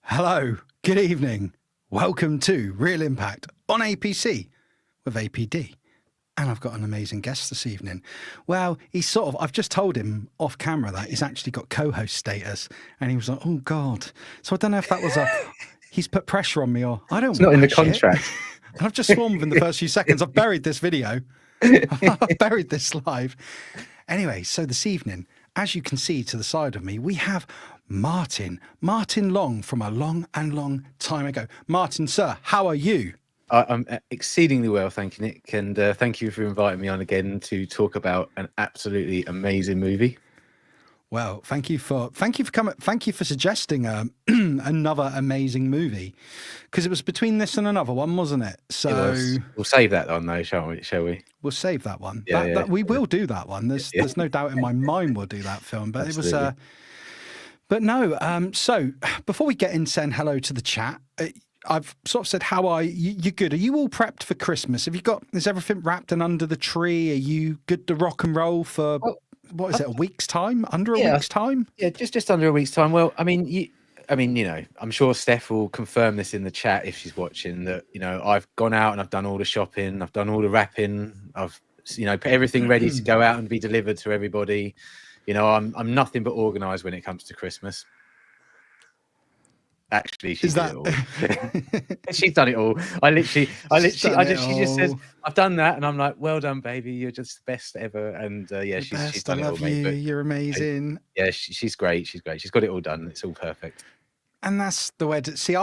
Hello, good evening. Welcome to Real Impact on APC with APD. And I've got an amazing guest this evening. Well, I've just told him off camera that he's actually got co-host status. And he was like, oh God. So I don't know if that was he's put pressure on me or I don't It's want not in the that shit. contract. And I've just sworn within the first few seconds. I've buried this video. I've buried this live. Anyway, so this evening, as you can see to the side of me, we have Martyn Long from a long time ago. Martyn, sir, how are you? I'm exceedingly well, thank you, Nick, and thank you for inviting me on again to talk about an absolutely amazing movie. Well, thank you for coming. Thank you for suggesting another amazing movie, because it was between this and another one, wasn't it? So we'll save that one though, shall we? We'll save that one. Yeah, we will do that one. There's no doubt in my mind we'll do that film. But absolutely. It was. But no. So before we get in, saying hello to the chat. I've sort of said, how are you? You're good. Are you all prepped for Christmas? Is everything wrapped and under the tree? Are you good to rock and roll for, what is it, a week's time? Under a week's time? Yeah, just under a week's time. Well, I mean, you know, I'm sure Steph will confirm this in the chat if she's watching, that, you know, I've gone out and I've done all the shopping. I've done all the wrapping. I've, you know, put everything ready to go out and be delivered to everybody. You know, I'm nothing but organised when it comes to Christmas. Actually, she's done it all. She's done it all. She just says, I've done that, and I'm like, well done, baby. You're just the best ever. And yeah, she's done it all. I love you. You're amazing. Yeah, she's great. She's great. She's got it all done. It's all perfect. And that's the way to see.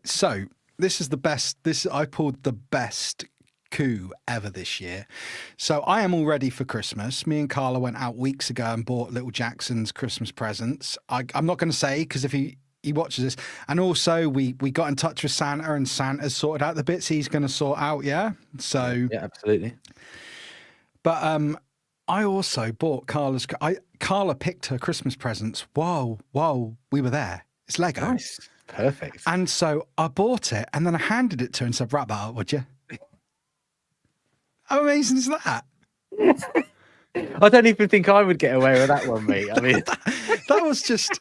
So this is the best. I pulled the best coup ever this year. So I am all ready for Christmas. Me and Carla went out weeks ago and bought little Jackson's Christmas presents. I'm not going to say, because if he watches this. And also we got in touch with Santa, and Santa's sorted out the bits he's going to sort out. Yeah. So yeah, absolutely. But I also bought Carla picked her Christmas presents while we were there. It's Lego. Nice. Perfect. And so I bought it, and then I handed it to her and said, wrap that up, would you? How amazing is that? I don't even think I would get away with that one, mate. I mean, that was just...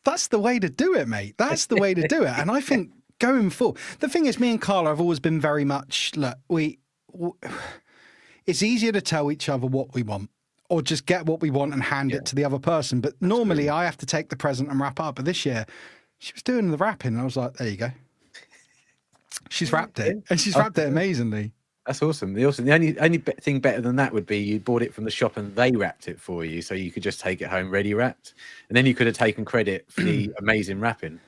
that's the way to do it, mate. That's the way to do it. And I think going forward, the thing is, me and Carla have always been very much, look, it's easier to tell each other what we want, or just get what we want and hand it to the other person. But normally I have to take the present and wrap up. But this year she was doing the wrapping, and I was like, there you go. She's wrapped it, and she's wrapped it amazingly. That's awesome. The only thing better than that would be you bought it from the shop and they wrapped it for you, so you could just take it home ready wrapped, and then you could have taken credit for the amazing wrapping.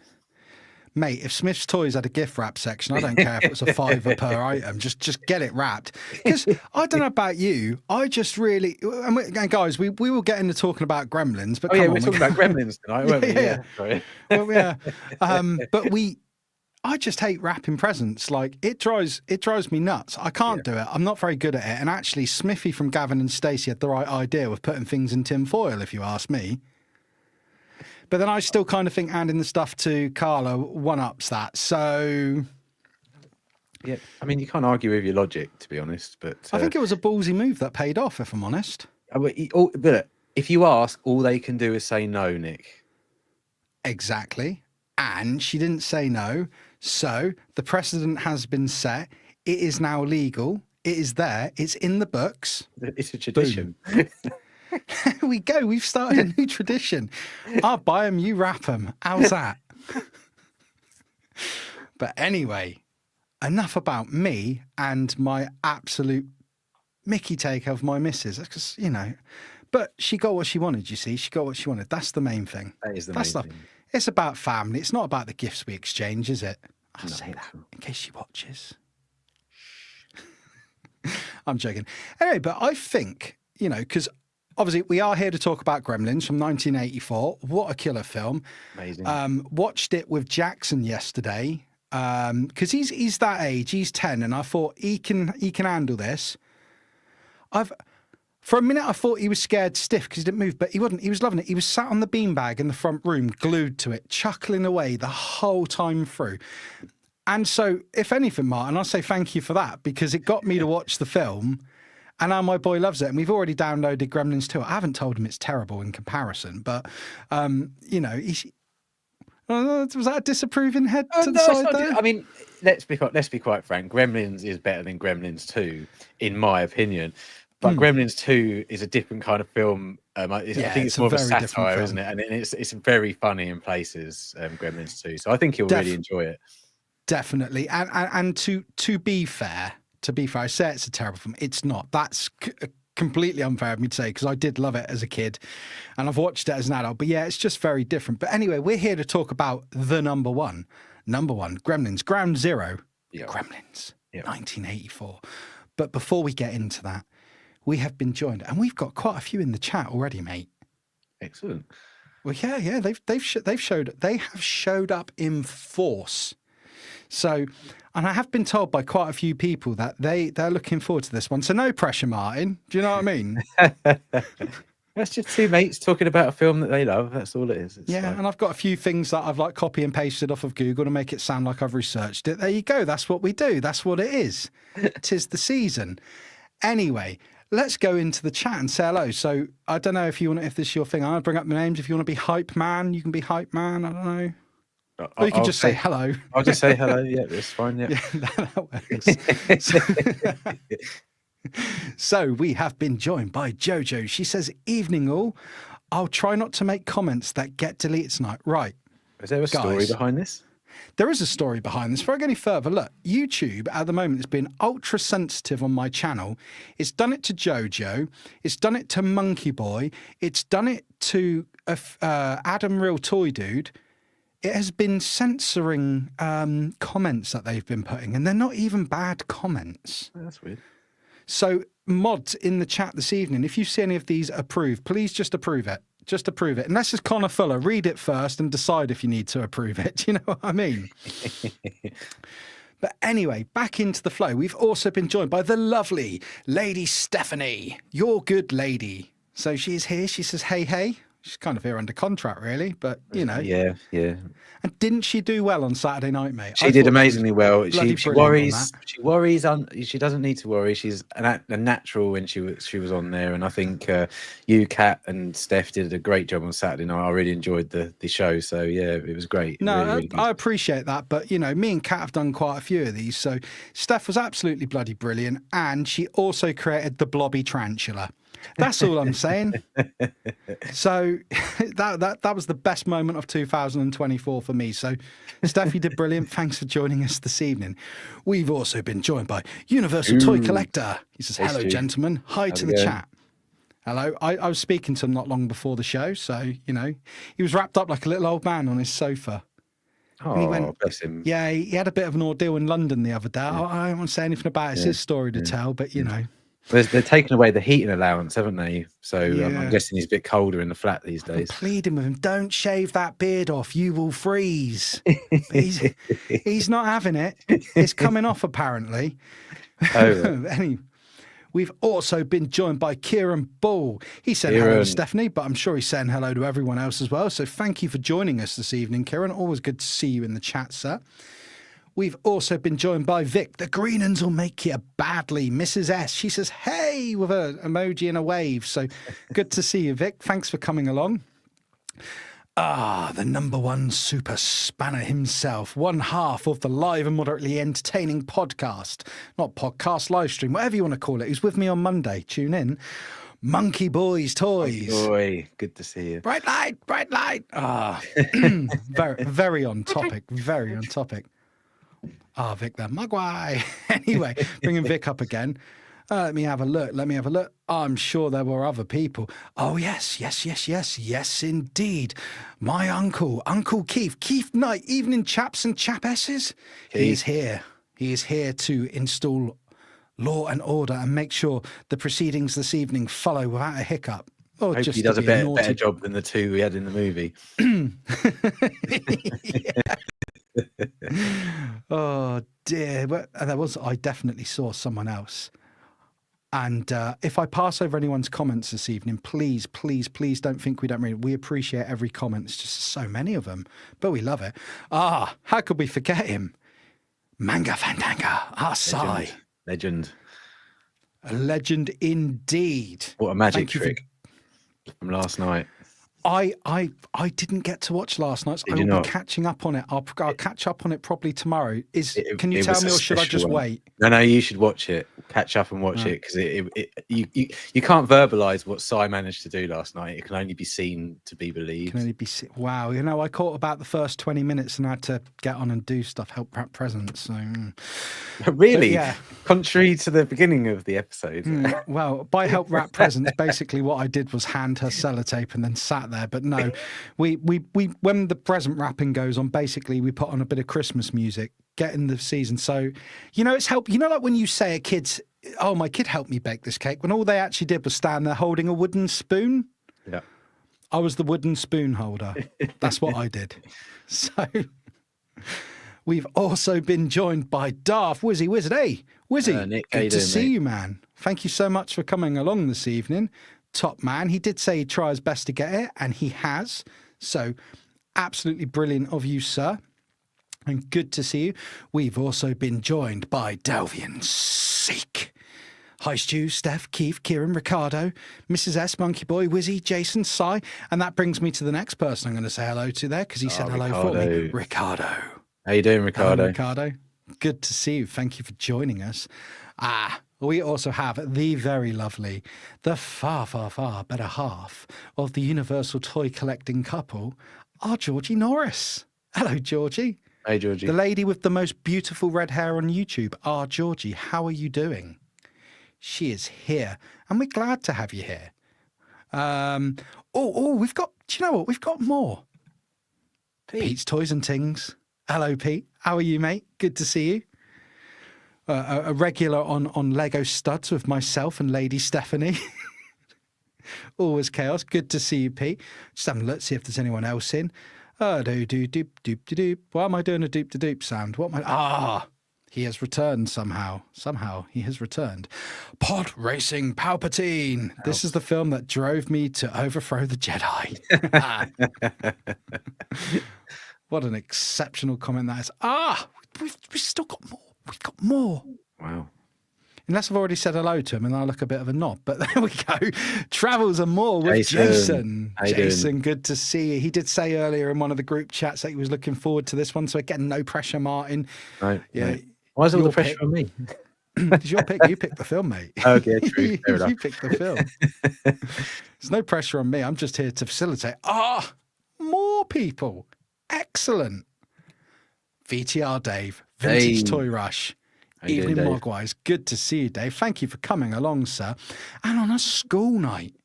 Mate, if Smith's Toys had a gift wrap section, I don't care if it was a $5 per item, just get it wrapped. Because I don't know about you, I just really, and guys, we will get into talking about Gremlins, but we're talking about Gremlins tonight, weren't we? Yeah. Sorry. Well, yeah. But I just hate wrapping presents. Like, it drives me nuts. I can't do it. I'm not very good at it. And actually, Smithy from Gavin and Stacey had the right idea with putting things in tin foil, if you ask me. But then I still kind of think handing the stuff to Carla one-ups that. So... yeah, I mean, you can't argue with your logic, to be honest. But I think it was a ballsy move that paid off, if I'm honest. But if you ask, all they can do is say no, Nick. Exactly. And she didn't say no. So the precedent has been set. It is now legal. It is there. It's in the books. It's a tradition. There we go. We've started a new tradition. I'll buy them, you wrap them. How's that? But anyway, enough about me and my absolute Mickey take of my missus. Because, you know, but she got what she wanted, you see. She got what she wanted. That's the main thing. That is the main thing. It's about family. It's not about the gifts we exchange, is it? I'll say that in case she watches. I'm joking. Anyway, but I think, you know, because obviously we are here to talk about Gremlins from 1984. What a killer film. Amazing. Watched it with Jackson yesterday because he's that age. He's 10, and I thought he can handle this. For a minute, I thought he was scared stiff because he didn't move, but he wasn't. He was loving it. He was sat on the beanbag in the front room, glued to it, chuckling away the whole time through. And so, if anything, Martyn, I'll say thank you for that, because it got me to watch the film, and now my boy loves it. And we've already downloaded Gremlins 2. I haven't told him it's terrible in comparison, but, you know, Oh, was that a disapproving head Oh, to the no, it's side not. there? I mean, let's be quite frank. Gremlins is better than Gremlins 2, in my opinion. But Gremlins 2 is a different kind of film. I Yeah, think it's it's a more of a very different satire, film. isn't it? And it's very funny in places. Gremlins 2, so I think you'll really enjoy it. Definitely. And to be fair, I say it's a terrible film. It's not. That's completely unfair of me to say, because I did love it as a kid and I've watched it as an adult. But yeah, it's just very different. But anyway, we're here to talk about the number one, Gremlins, Ground Zero, Yep. Gremlins, Yep. 1984. But before we get into that, we have been joined, and we've got quite a few in the chat already, mate. Excellent. Well, yeah, they have showed up in force. So, and I have been told by quite a few people that they're looking forward to this one. So no pressure, Martyn. Do you know what I mean? That's just two mates talking about a film that they love. That's all it is. It's Yeah, like... and I've got a few things that I've like copy and pasted off of Google to make it sound like I've researched it. There you go. That's what we do. That's what it is. 'Tis the season. Anyway, let's go into the chat and say hello. So I don't know if this is your thing. I'll bring up the names. If you want to be hype man, you can be hype man. I don't know. Or you can just say hello. I'll just say hello. Yeah, it's fine. Yeah, that works. So we have been joined by Jojo. She says, "Evening all. I'll try not to make comments that get deleted tonight." Right. Is there a story behind this? There is a story behind this. Before I go any further, look, YouTube at the moment has been ultra sensitive on my channel. It's done it to Jojo. It's done it to Monkey Boy. It's done it to Adam Real Toy Dude. It has been censoring comments that they've been putting, and they're not even bad comments. Oh, that's weird. So, mods in the chat this evening, if you see any of these approved, please just approve it. Just approve it. Unless it's Connor Fuller, read it first and decide if you need to approve it. Do you know what I mean? But anyway, back into the flow. We've also been joined by the lovely Lady Stephanie, your good lady. So she's here. She says, hey, hey. She's kind of here under contract, really, but you know. Yeah. And didn't she do well on Saturday night, mate? She did amazingly well. She worries. She worries. She doesn't need to worry. She's a natural when she was on there, and I think you, Kat, and Steph did a great job on Saturday night. I really enjoyed the show. So yeah, it was great. No, really I appreciate that, but you know, me and Kat have done quite a few of these. So Steph was absolutely bloody brilliant, and she also created the blobby tarantula. That's all I'm saying. So that was the best moment of 2024 for me. So Steph, you did brilliant. Thanks for joining us this evening. We've also been joined by Universal Toy Collector. He says, hello, gentlemen. Hi to the chat. Hello. I was speaking to him not long before the show. So, you know, he was wrapped up like a little old man on his sofa. Oh, and he went, bless him. Yeah, he had a bit of an ordeal in London the other day. Yeah. I don't want to say anything about it. It's his story to tell, but, you know. They're taking away the heating allowance, haven't they? So I'm guessing he's a bit colder in the flat these days. I'm pleading with him, don't shave that beard off. You will freeze. He's not having it. It's coming off, apparently. Oh, right. Anyway, we've also been joined by Kieran Ball. He said hello to Stephanie, but I'm sure he's saying hello to everyone else as well. So thank you for joining us this evening, Kieran. Always good to see you in the chat, sir. We've also been joined by Vic. The green uns will make you badly. Mrs. S. She says, hey, with an emoji and a wave. So good to see you, Vic. Thanks for coming along. The number one super spanner himself. One half of the live and moderately entertaining podcast. Not podcast, live stream, whatever you want to call it. Who's with me on Monday. Tune in. Monkey Boys Toys. Boy, good to see you. Bright light, bright light. Very on topic. Very on topic. Vic the Mugwai. Anyway, bringing Vic up again. Let me have a look. I'm sure there were other people. Oh, yes, indeed. My uncle, Uncle Keith. Keith Knight, evening chaps and chapesses. He is here. He is here to install law and order and make sure the proceedings this evening follow without a hiccup. Or Hope just he does a better job than the two we had in the movie. Oh dear. I definitely saw someone else. And if I pass over anyone's comments this evening, please don't think we don't read it. We appreciate every comment. It's just so many of them, but we love it. How could we forget him? Manga Fandanga, Sai. Legend. A legend indeed. What a magic trick from last night. I didn't get to watch last night. So Did I you will be not? catching up on it. I'll catch up on it probably tomorrow. Can you It tell was me, a or should I just special one. wait? No, you should watch it. Catch up and watch it, because you can't verbalize what Si managed to do last night. It can only be seen to be believed. Can only be wow. I caught about the first 20 minutes and had to get on and do stuff, help wrap presents. So Really, yeah. Contrary to the beginning of the episode. Well, by help wrap presents, basically what I did was hand her sellotape and then sat there. But no, we when the present wrapping goes on, basically we put on a bit of Christmas music, get in the season. So, it's help. Like when you say a kid's, oh, my kid helped me bake this cake, when all they actually did was stand there holding a wooden spoon. Yeah. I was the wooden spoon holder. That's what I did. So we've also been joined by Darth Wizzy Wizard. Hey, Wizzy, Nick, how good you to doing, see mate? you, man. Thank you so much for coming along this evening. Top man. He did say he'd try his best to get it, and he has. So absolutely brilliant of you, sir. And good to see you. We've also been joined by Delvian Seek. Hi, Stu, Steph, Keith, Kieran, Ricardo, Mrs. S, Monkey Boy, Wizzy, Jason, Si. And that brings me to the next person I'm going to say hello to there, because he said hello for me. Ricardo. How you doing, Ricardo? Hello, Ricardo. Good to see you. Thank you for joining us. We also have the very lovely, the far, far, far better half of the universal toy collecting couple, our Georgie Norris. Hello, Georgie. Hey, Georgie. The lady with the most beautiful red hair on YouTube, our Georgie. How are you doing? She is here, and we're glad to have you here. We've got, do you know what? We've got more. Pete's Toys and Tings. Hello, Pete. How are you, mate? Good to see you. A regular on Lego Studs with myself and Lady Stephanie. Always chaos. Good to see you, Pete. Just having a look, see if there's anyone else in. Doop. Why am I doing a doop sound? What am I? He has returned somehow. Somehow he has returned. Pod Racing Palpatine. This is the film that drove me to overthrow the Jedi. What an exceptional comment that is. We've still got more. We've got more. Wow. Unless I've already said hello to him and I look a bit of a knob. But there we go. Travels and more with Jason. Jason, good to see you. He did say earlier in one of the group chats that he was looking forward to this one. So again, no pressure, Martyn. Right. Yeah. Right. Why is all the pressure on me? It's your pick. You picked the film, mate. Okay, true. Fair enough. You picked the film. There's no pressure on me. I'm just here to facilitate. More people. Excellent. VTR Dave. Vintage Toy Rush. Evening Mogwise. Good to see you, Dave. Thank you for coming along, sir. And on a school night.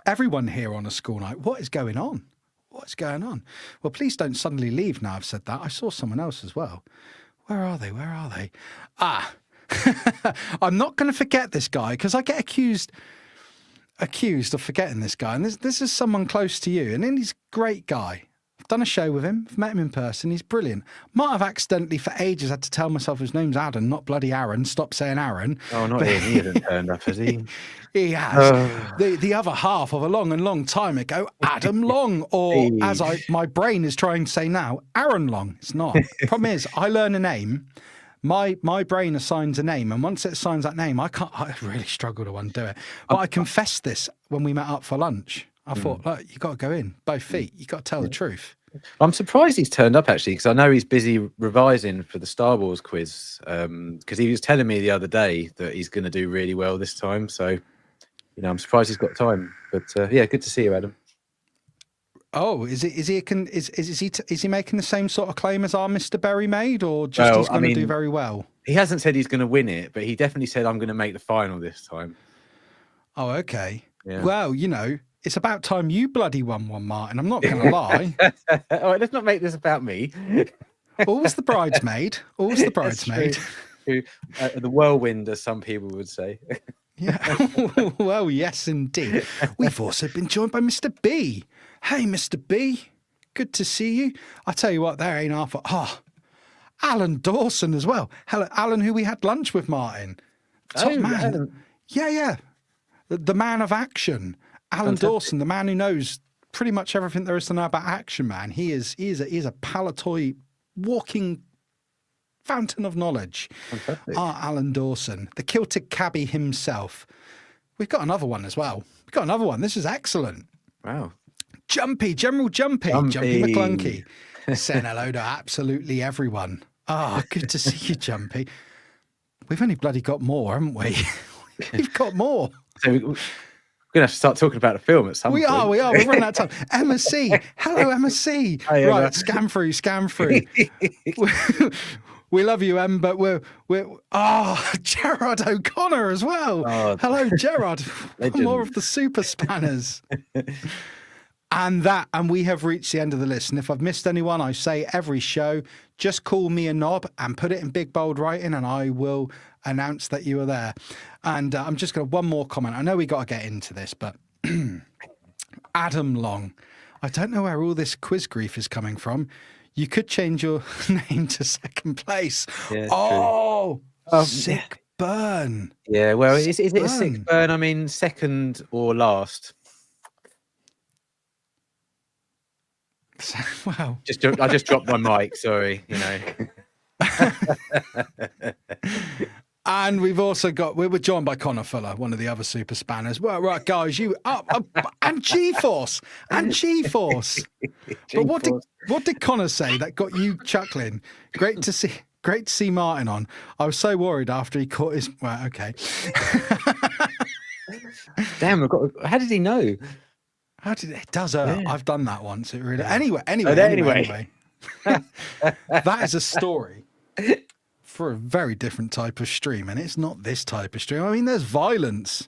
Everyone here on a school night. What is going on? What's going on? Well, please don't suddenly leave now I've said that. I saw someone else as well. Where are they? I'm not going to forget this guy because I get accused of forgetting this guy. And this is someone close to you. And he's a great guy. I've done a show with him. I've met him in person. He's brilliant. Might have accidentally for ages had to tell myself his name's Adam, not bloody Aaron. Stop saying Aaron. Oh, not him. He hasn't turned up, has he? He has. The other half of a long time ago, Adam Long, or as my brain is trying to say now, Aaron Long. It's not. Problem is, I learn a name. My brain assigns a name, and once it assigns that name, I really struggle to undo it. But I confessed this when we met up for lunch. I thought, look, you got to go in, both feet. You got to tell the truth. I'm surprised he's turned up, actually, because I know he's busy revising for the Star Wars quiz. Because he was telling me the other day that he's going to do really well this time. So, I'm surprised he's got time. But yeah, good to see you, Adam. Oh, is he making the same sort of claim as our Mr. Berry made, or just he's going to do very well? He hasn't said he's going to win it, but he definitely said I'm going to make the final this time. Oh, okay. Yeah. Well, it's about time you bloody won one, Martyn. I'm not going to lie. All right, let's not make this about me. Always the bridesmaid. Always the bridesmaid. The whirlwind, as some people would say. Yeah. Well, yes, indeed. We've also been joined by Mr. B. Hey, Mr. B. Good to see you. I tell you what, there ain't half. Alan Dawson as well. Hello, Alan, who we had lunch with, Martyn. Top man. Alan. Yeah. The man of action. Alan Dawson, the man who knows pretty much everything there is to know about Action Man. He is a Palatoy walking fountain of knowledge. Fantastic. Alan Dawson, the kilted cabbie himself. we've got another one as well. We've got another one. This is excellent. Wow. General Jumpy McClunky, saying hello to absolutely everyone. Ah, good to see you, Jumpy. We've only bloody got more, haven't we? We've got more. So we're going to have to start talking about the film at some point. We are. We're running out of time. Emma C. Hello, Emma C. Hi, right, Emma. scan through. We love you, Em, but we're Gerard O'Connor as well. Oh, hello, Gerard. legend. More of the super spanners. And we have reached the end of the list. And if I've missed anyone, I say every show, just call me a knob and put it in big bold writing, and I will announce that you are there. And I'm just going to one more comment. I know we got to get into this, but Adam Long, I don't know where all this quiz grief is coming from. You could change your name to second place. Yeah, sick burn. Yeah, well, is it a sick burn? I mean, second or last? Wow. I just dropped my mic. Sorry, And we've also got, we were joined by Connor Fuller, one of the other super spanners. Well, right, guys, you and G-Force. But what did Connor say that got you chuckling? Great to see Martyn on. I was so worried after he caught his. Well, okay. Damn, how did he know? It does hurt. Yeah. I've done that once. It really. Anyway. That is a story for a very different type of stream, and it's not this type of stream. I mean, there's violence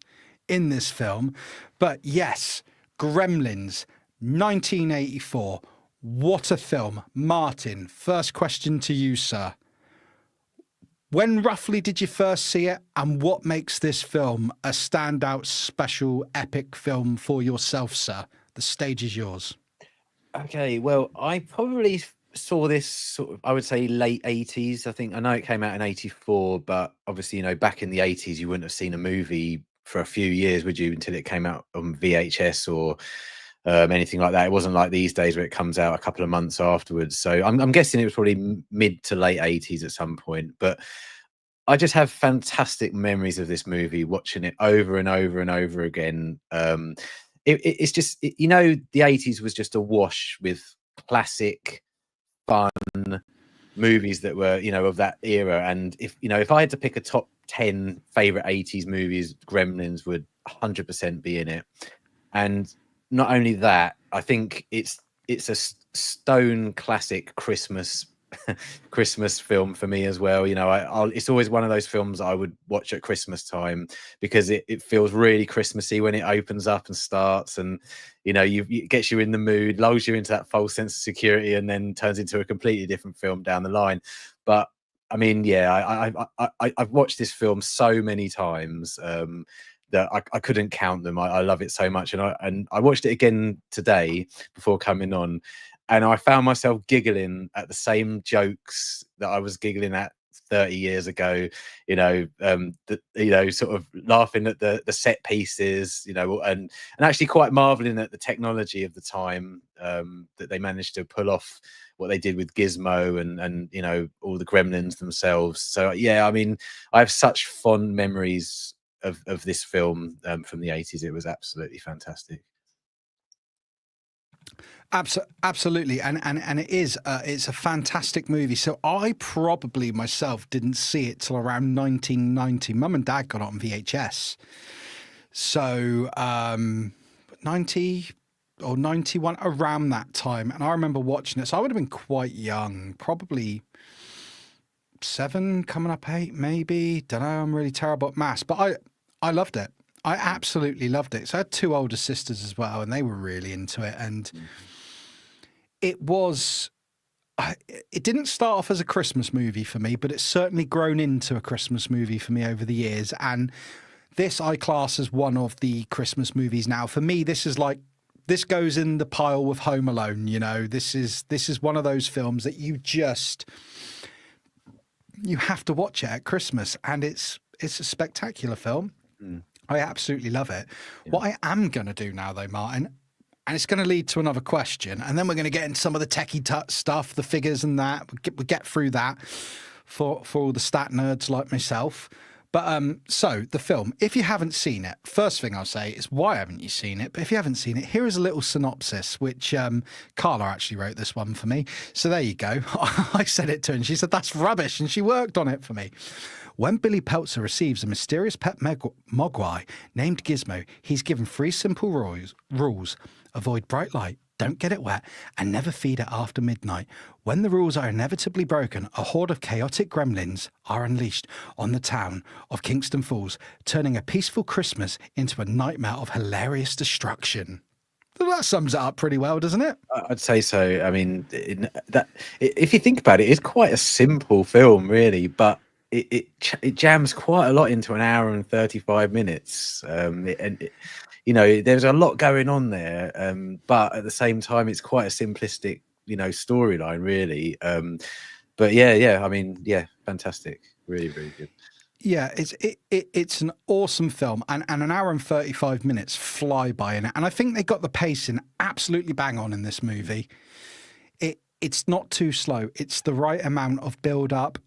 in this film, but yes, Gremlins, 1984. What a film. Martyn, first question to you, sir. When roughly did you first see it, and what makes this film a standout, special, epic film for yourself, sir? The stage is yours. Okay, well, I probably saw this sort of, I would say, late 80s. I know it came out in 84, but obviously, back in the 80s, you wouldn't have seen a movie for a few years, would you, until it came out on VHS or anything like that. It wasn't like these days where it comes out a couple of months afterwards. So I'm guessing it was probably mid to late 80s at some point. But I just have fantastic memories of this movie, watching it over and over and over again. It's just, the 80s was just awash with classic, fun movies that were, of that era. And if I had to pick a top 10 favorite 80s movies, Gremlins would 100% be in it. And not only that, I think it's a stone classic Christmas film for me as well. It's always one of those films I would watch at Christmas time because it feels really Christmassy when it opens up and starts, and it gets you in the mood, lulls you into that false sense of security, and then turns into a completely different film down the line. But I mean, yeah, I've watched this film so many times that I couldn't count them. I love it so much, and I watched it again today before coming on, and I found myself giggling at the same jokes that I was giggling at 30 years ago. Sort of laughing at the set pieces, and actually quite marveling at the technology of the time that they managed to pull off what they did with Gizmo and all the Gremlins themselves. So yeah, I mean, I have such fond memories of this film from the 80s. It was absolutely fantastic. Absolutely, and it is it's a fantastic movie. So I probably myself didn't see it till around 1990. Mum and Dad got it on VHS, so 90 or 91, around that time. And I remember watching it, so I would have been quite young, probably 7, coming up 8, maybe. Don't know, I'm really terrible at maths, but I loved it. I absolutely loved it. So I had 2 older sisters as well, and they were really into it. And it didn't start off as a Christmas movie for me, but it's certainly grown into a Christmas movie for me over the years. And this I class as one of the Christmas movies now. For me, this goes in the pile with Home Alone. This is one of those films that you have to watch it at Christmas, and it's a spectacular film. I absolutely love it. Yeah. What I am going to do now, though, Martyn, and it's going to lead to another question, and then we're going to get into some of the techie stuff, the figures and that. We'll get through that for all the stat nerds like myself. But so the film, if you haven't seen it, first thing I'll say is why haven't you seen it? But if you haven't seen it, here is a little synopsis, which Carla actually wrote this one for me. So there you go. I said it to her and she said, that's rubbish. And she worked on it for me. When Billy Peltzer receives a mysterious pet mogwai named Gizmo, he's given 3 simple rules. Avoid bright light, don't get it wet, and never feed it after midnight. When the rules are inevitably broken, a horde of chaotic gremlins are unleashed on the town of Kingston Falls, turning a peaceful Christmas into a nightmare of hilarious destruction. So that sums it up pretty well, doesn't it? I'd say so. I mean, if you think about it, it's quite a simple film, really, but it jams quite a lot into an hour and 35 minutes. There's a lot going on there, but at the same time, it's quite a simplistic, storyline, really. But yeah, I mean, yeah, fantastic, really, really good. Yeah, it's an awesome film, and an hour and 35 minutes fly by in it. And I think they got the pacing absolutely bang on in this movie. It's not too slow. It's the right amount of build up.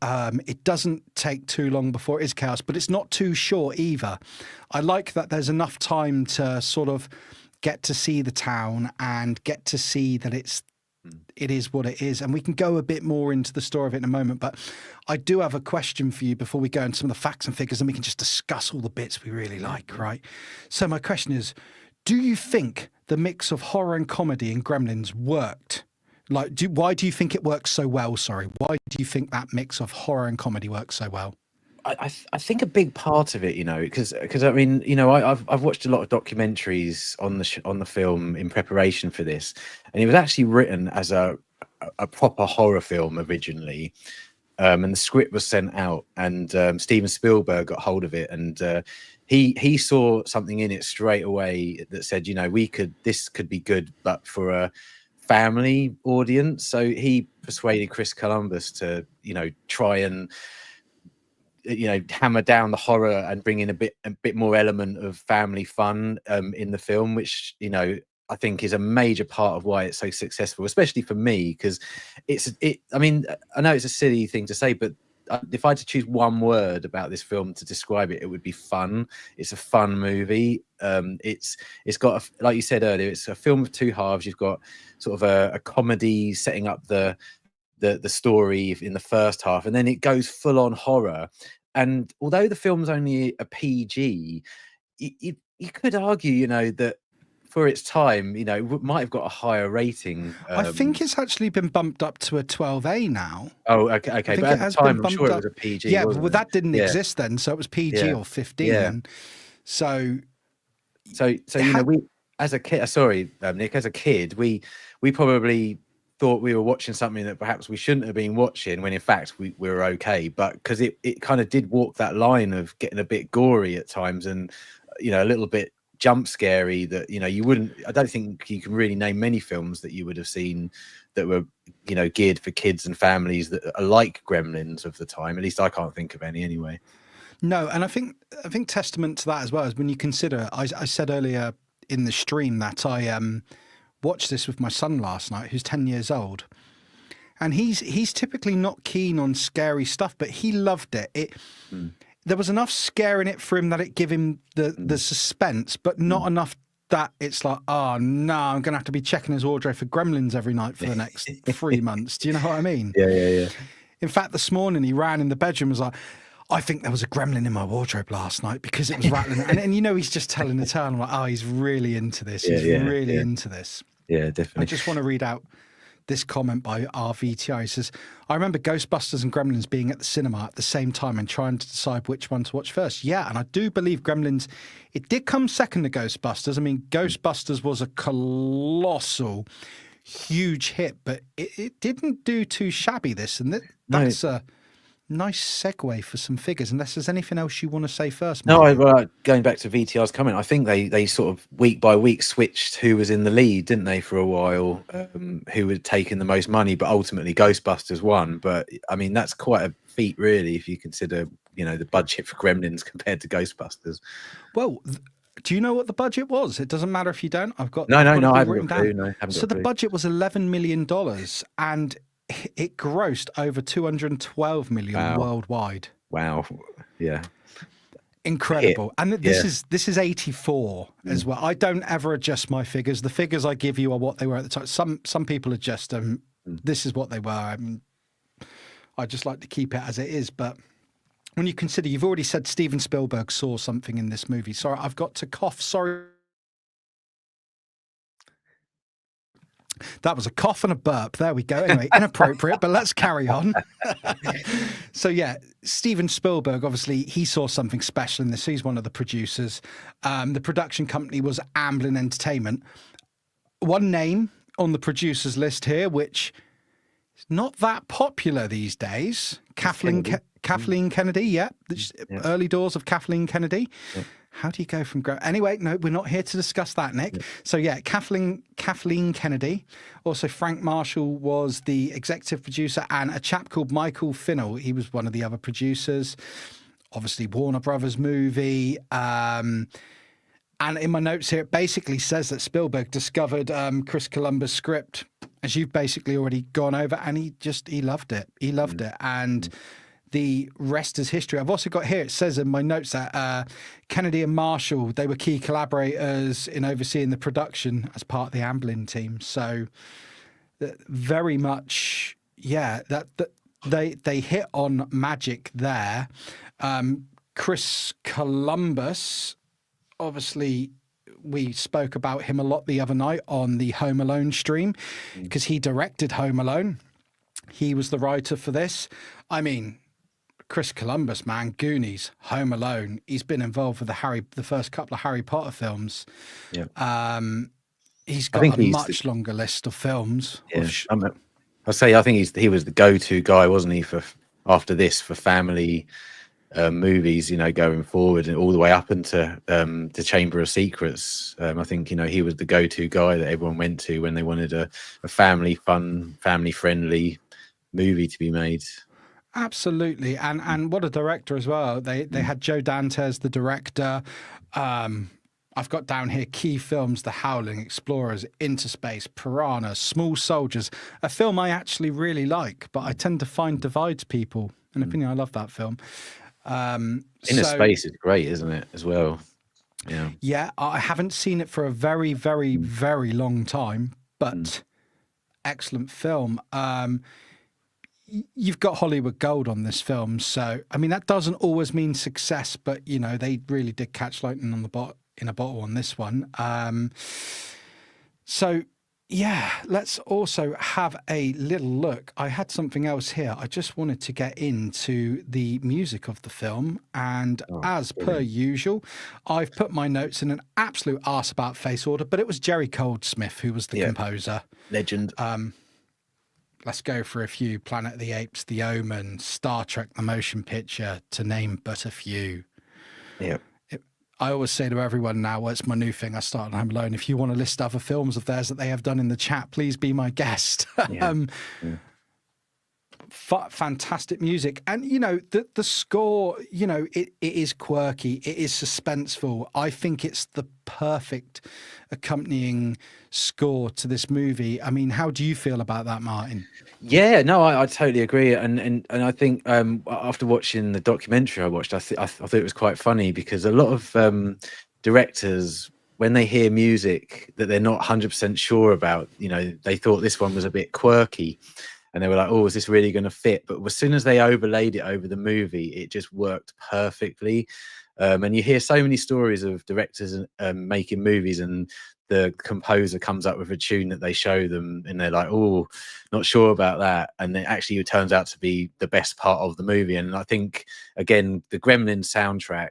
It doesn't take too long before it is chaos, but it's not too short either. I like that there's enough time to sort of get to see the town and get to see that it is what it is. And we can go a bit more into the story of it in a moment, but I do have a question for you before we go into some of the facts and figures, and we can just discuss all the bits we really like, right? So my question is, do you think the mix of horror and comedy in Gremlins worked? Why do you think it works so well? Sorry, why do you think that mix of horror and comedy works so well? I think a big part of it, because I mean, I've watched a lot of documentaries on the film in preparation for this, and it was actually written as a proper horror film originally, and the script was sent out, and Steven Spielberg got hold of it, and he saw something in it straight away that said, this could be good, but for a family audience. So he persuaded Chris Columbus to try and hammer down the horror and bring in a bit more element of family fun in the film, which I think is a major part of why it's so successful, especially for me, because I mean, I know it's a silly thing to say, but if I had to choose one word about this film to describe it, it would be fun. It's a fun movie. It's got, like you said earlier, it's a film of 2 halves. You've got sort of a comedy setting up the story in the first half, and then it goes full on horror. And although the film's only a PG, you could argue, that for its time, it might have got a higher rating. I think it's actually been bumped up to a 12A now. Oh, okay. But at the time, I'm sure it was a PG. Yeah, but wasn't that didn't exist then, so it was PG or 15. Yeah. And so we as a kid, sorry, Nick, as a kid, we probably thought we were watching something that perhaps we shouldn't have been watching, when in fact we were okay. But because it kind of did walk that line of getting a bit gory at times, and a little bit jump scary, that you wouldn't, I don't think you can really name many films that you would have seen that were geared for kids and families that are like Gremlins of the time. At least I can't think of any anyway. No, and I think testament to that as well is when you consider, I said earlier in the stream that I watched this with my son last night, who's 10 years old, and he's typically not keen on scary stuff, but he loved it. There was enough scare in it for him that it gave him the suspense, but not enough that it's like, oh no, I'm going to have to be checking his wardrobe for Gremlins every night for the next 3 months. Do you know what I mean? Yeah. In fact, this morning he ran in the bedroom and was like, I think there was a gremlin in my wardrobe last night because it was rattling. and he's just telling the tale. I'm like, oh, he's really into this. He's really into this. Yeah, definitely. I just want to read out this comment by RVTI. He says, I remember Ghostbusters and Gremlins being at the cinema at the same time and trying to decide which one to watch first. Yeah, and I do believe Gremlins, it did come second to Ghostbusters. I mean, Ghostbusters was a colossal, huge hit, but it didn't do too shabby, this. And that's a nice segue for some figures, unless there's anything else you want to say first, Martyn. No, going back to VTR's comment, I think they sort of week by week switched who was in the lead, didn't they, for a while, who had taken the most money, but ultimately Ghostbusters won. But I mean, that's quite a feat, really, if you consider the budget for Gremlins compared to Ghostbusters. Well, do you know what the budget was? It doesn't matter if you don't. I haven't got a clue. No, so the budget was $11 million, and it grossed over 212 million worldwide. Wow. Yeah. Incredible. And Yeah. this is 84 as well. I don't ever adjust my figures. The figures I give you are what they were at the time. Some people adjust them. This is what they were. I mean, I just like to keep it as it is. But when you consider, you've already said Steven Spielberg saw something in this movie. Sorry, I've got to cough. Sorry. That was a cough and a burp. There we go. Anyway, inappropriate, but let's carry on. So yeah, Steven Spielberg, obviously, he saw something special in this. He's one of the producers. The production company was Amblin Entertainment. One name on the producers list here, which is not that popular these days, Kathleen Kennedy. Yeah, early doors of Kathleen Kennedy. Yeah. How do you go from anyway? No, we're not here to discuss that, Nick. Yeah. So yeah, Kathleen Kennedy. Also, Frank Marshall was the executive producer, and a chap called Michael Finnell. He was one of the other producers. Obviously, Warner Brothers movie. And in my notes here, it basically says that Spielberg discovered Chris Columbus' script, as you've basically already gone over, and he loved it. He loved it, and. The rest is history. I've also got here, it says in my notes that Kennedy and Marshall, they were key collaborators in overseeing the production as part of the Amblin team. So very much, yeah, that they hit on magic there. Chris Columbus, obviously, we spoke about him a lot the other night on the Home Alone stream because he directed Home Alone. He was the writer for this. I mean, Chris Columbus, man, Goonies, Home Alone. He's been involved with the first couple of Harry Potter films. Yeah. He's got a much longer list of films. Yeah. I think he was the go-to guy, wasn't he, for after this for family movies, you know, going forward and all the way up into the Chamber of Secrets. I think, you know, he was the go-to guy that everyone went to when they wanted a family fun, family-friendly movie to be made. Absolutely, and what a director as well. They had Joe Dante, the director. I've got down here key films: The Howling, Explorers, Into Space, Piranha, Small Soldiers. A film I actually really like, but I tend to find divides people. An opinion. I love that film. Into Space is great, isn't it? As well. Yeah. Yeah, I haven't seen it for a very, very, very long time, but excellent film. You've got Hollywood gold on this film, so I mean that doesn't always mean success, but you know they really did catch lightning on the in a bottle on this one. So yeah, let's also have a little look. I had something else here. I just wanted to get into the music of the film, and as per usual, I've put my notes in an absolute arse about face order, but it was Jerry Goldsmith who was the composer. Legend. Let's go for a few: Planet of the Apes, The Omen, Star Trek, the motion picture, to name but a few. Yeah. I always say to everyone now, well, it's my new thing. I started Home Alone. If you want to list other films of theirs that they have done in the chat, please be my guest. Fantastic music. And, you know, the score, you know, it is quirky. It is suspenseful. I think it's the perfect accompanying score to this movie. I mean, how do you feel about that, Martyn? Yeah, no, I totally agree. And I think after watching the documentary I watched, I thought it was quite funny because a lot of directors, when they hear music that they're not 100% sure about, you know, they thought this one was a bit quirky. And they were like, oh, is this really going to fit? But as soon as they overlaid it over the movie, it just worked perfectly. And you hear so many stories of directors making movies and the composer comes up with a tune that they show them and they're like, oh, not sure about that. And then actually it turns out to be the best part of the movie. And I think, again, the Gremlins soundtrack,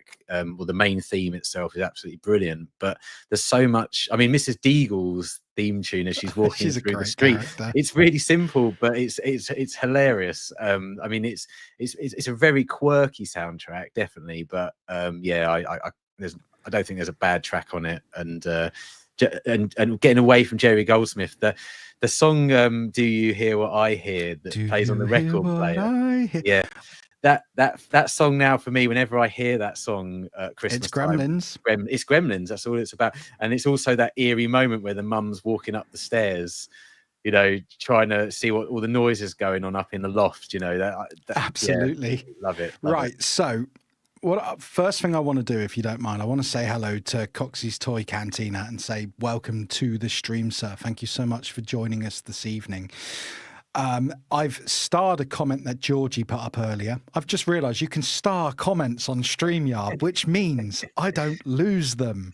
or the main theme itself is absolutely brilliant. But there's so much, I mean, Mrs. Deagle's theme tune as she's walking through the street, it's really simple, but it's hilarious. I mean, it's a very quirky soundtrack, definitely. But yeah, I don't think there's a bad track on it. And getting away from Jerry Goldsmith, the song "Do You Hear What I Hear" that plays on the record player, yeah, that song now for me, whenever I hear that song at Christmas, it's Gremlins. It's Gremlins. That's all it's about, and it's also that eerie moment where the mum's walking up the stairs, you know, trying to see what all the noises going on up in the loft. You know, that Absolutely. yeah, love it. Right. So, first thing I want to do, if you don't mind, I want to say hello to Coxie's Toy Cantina and say welcome to the stream, sir. Thank you so much for joining us this evening. I've starred a comment that Georgie put up earlier. I've just realised you can star comments on StreamYard, which means I don't lose them.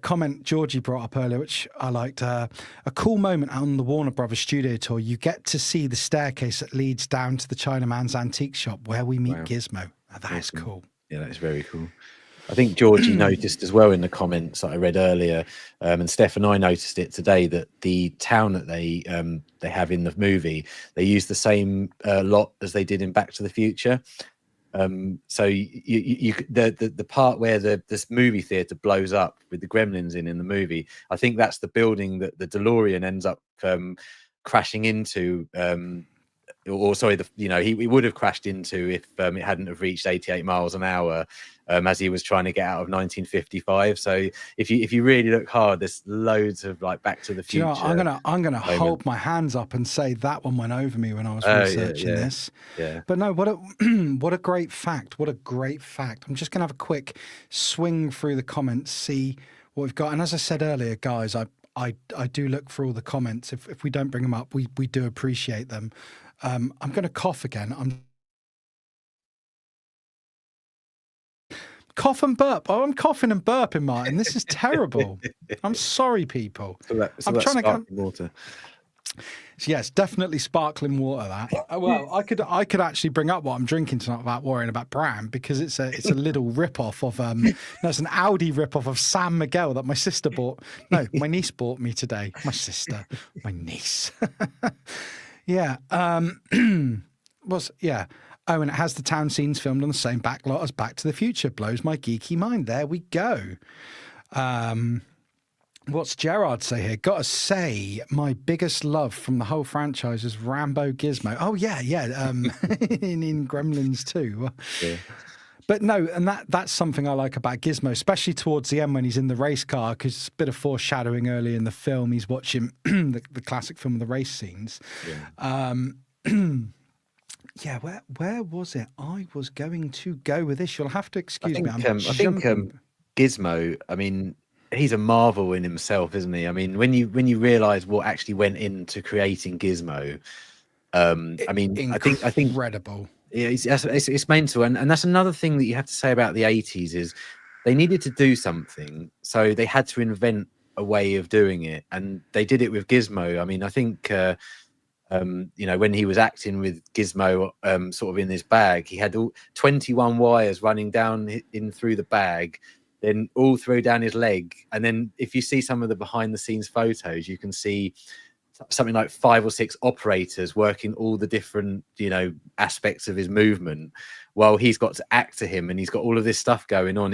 Comment Georgie brought up earlier, which I liked. A cool moment on the Warner Brothers studio tour. You get to see the staircase that leads down to the Chinaman's antique shop where we meet Gizmo. Oh, that is cool. Yeah, that is very cool. I think Georgie noticed as well in the comments that I read earlier, and Steph and I noticed it today, that the town that they have in the movie, they use the same lot as they did in Back to the Future. So the part where this movie theater blows up with the Gremlins in the movie, I think that's the building that the DeLorean ends up crashing into. Or sorry, he would have crashed into if it hadn't have reached 88 miles an hour as he was trying to get out of 1955. So if you really look hard, there's loads of like Back to the Future. You know, I'm gonna hold my hands up and say that one went over me when I was researching this. Yeah. But no, what a great fact! What a great fact! I'm just gonna have a quick swing through the comments, see what we've got. And as I said earlier, guys, I do look for all the comments. If we don't bring them up, we do appreciate them. I'm going to cough again. I'm cough and burp. Oh, I'm coughing and burping, Martyn. This is terrible. I'm sorry, people. I'm trying to water. Yes, definitely sparkling water. That well, I could actually bring up what I'm drinking tonight without worrying about brand, because it's a little rip off of it's an Audi rip off of San Miguel that my sister bought. No, my niece bought me today. My sister, my niece. Yeah. Yeah. Oh, and it has the town scenes filmed on the same backlot as Back to the Future. Blows my geeky mind. There we go. What's Gerard say here? Gotta say, my biggest love from the whole franchise is Rambo Gizmo. Oh, yeah. in Gremlins too. Yeah. But no, and that's something I like about Gizmo, especially towards the end when he's in the race car, because it's a bit of foreshadowing early in the film. He's watching the classic film of the race scenes. Yeah. Where was it? I was going to go with this. You'll have to excuse me. I think Gizmo, I mean, he's a marvel in himself, isn't he? I mean, when you realise what actually went into creating Gizmo, I mean, I think incredible. Yeah, it's mental, and that's another thing that you have to say about the 80s is they needed to do something, so they had to invent a way of doing it, and they did it with Gizmo. I mean, I think when he was acting with Gizmo sort of in his bag, he had 21 wires running down in through the bag, then all through down his leg, and then if you see some of the behind the scenes photos, you can see something like 5 or 6 operators working all the different aspects of his movement while he's got to act to him, and he's got all of this stuff going on.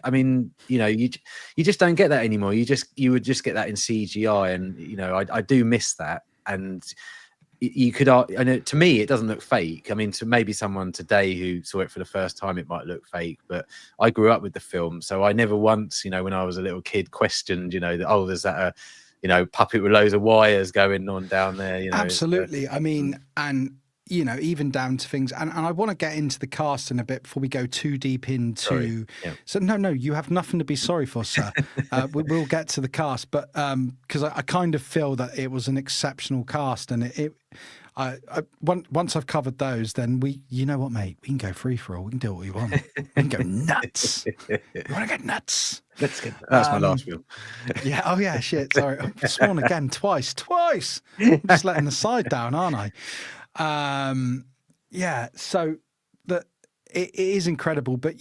I mean, you just don't get that anymore. You would just get that in CGI, and I do miss that. And you could, and to me it doesn't look fake. I mean, to maybe someone today who saw it for the first time, it might look fake, but I grew up with the film, so I never once when I was a little kid questioned that there's that puppet with loads of wires going on down there. Absolutely. I mean, and even down to things, and I want to get into the cast in a bit before we go too deep into. Yeah. So no, you have nothing to be sorry for, sir. We'll get to the cast, but because I kind of feel that it was an exceptional cast, and once I've covered those, then you know what, mate, we can go free for all. We can do what we want. We can go nuts. You want to get nuts? Let's get. That's my last film. Yeah. Oh yeah. Shit. Sorry. I've sworn again twice. I'm just letting the side down, aren't I? Yeah. So it is incredible, but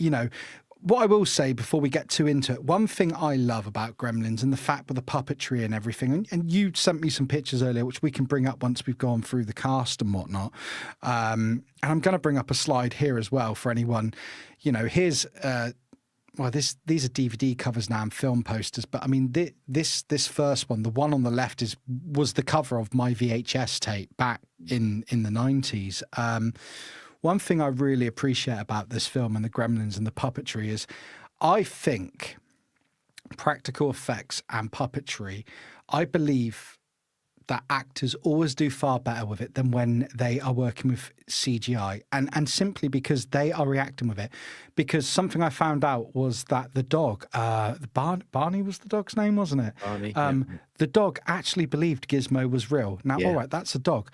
what I will say before we get too into it, one thing I love about Gremlins and the fact with the puppetry and everything, and you sent me some pictures earlier, which we can bring up once we've gone through the cast and whatnot. And I'm going to bring up a slide here as well for anyone. Here's these are DVD covers now and film posters, but I mean this first one, the one on the left, was the cover of my VHS tape back in the 90s. One thing I really appreciate about this film and the Gremlins and the puppetry is I think practical effects and puppetry, I believe that actors always do far better with it than when they are working with CGI, and simply because they are reacting with it. Because something I found out was that the dog, Barney was the dog's name, wasn't it? Barney, The dog actually believed Gizmo was real. Now, all right, that's a dog.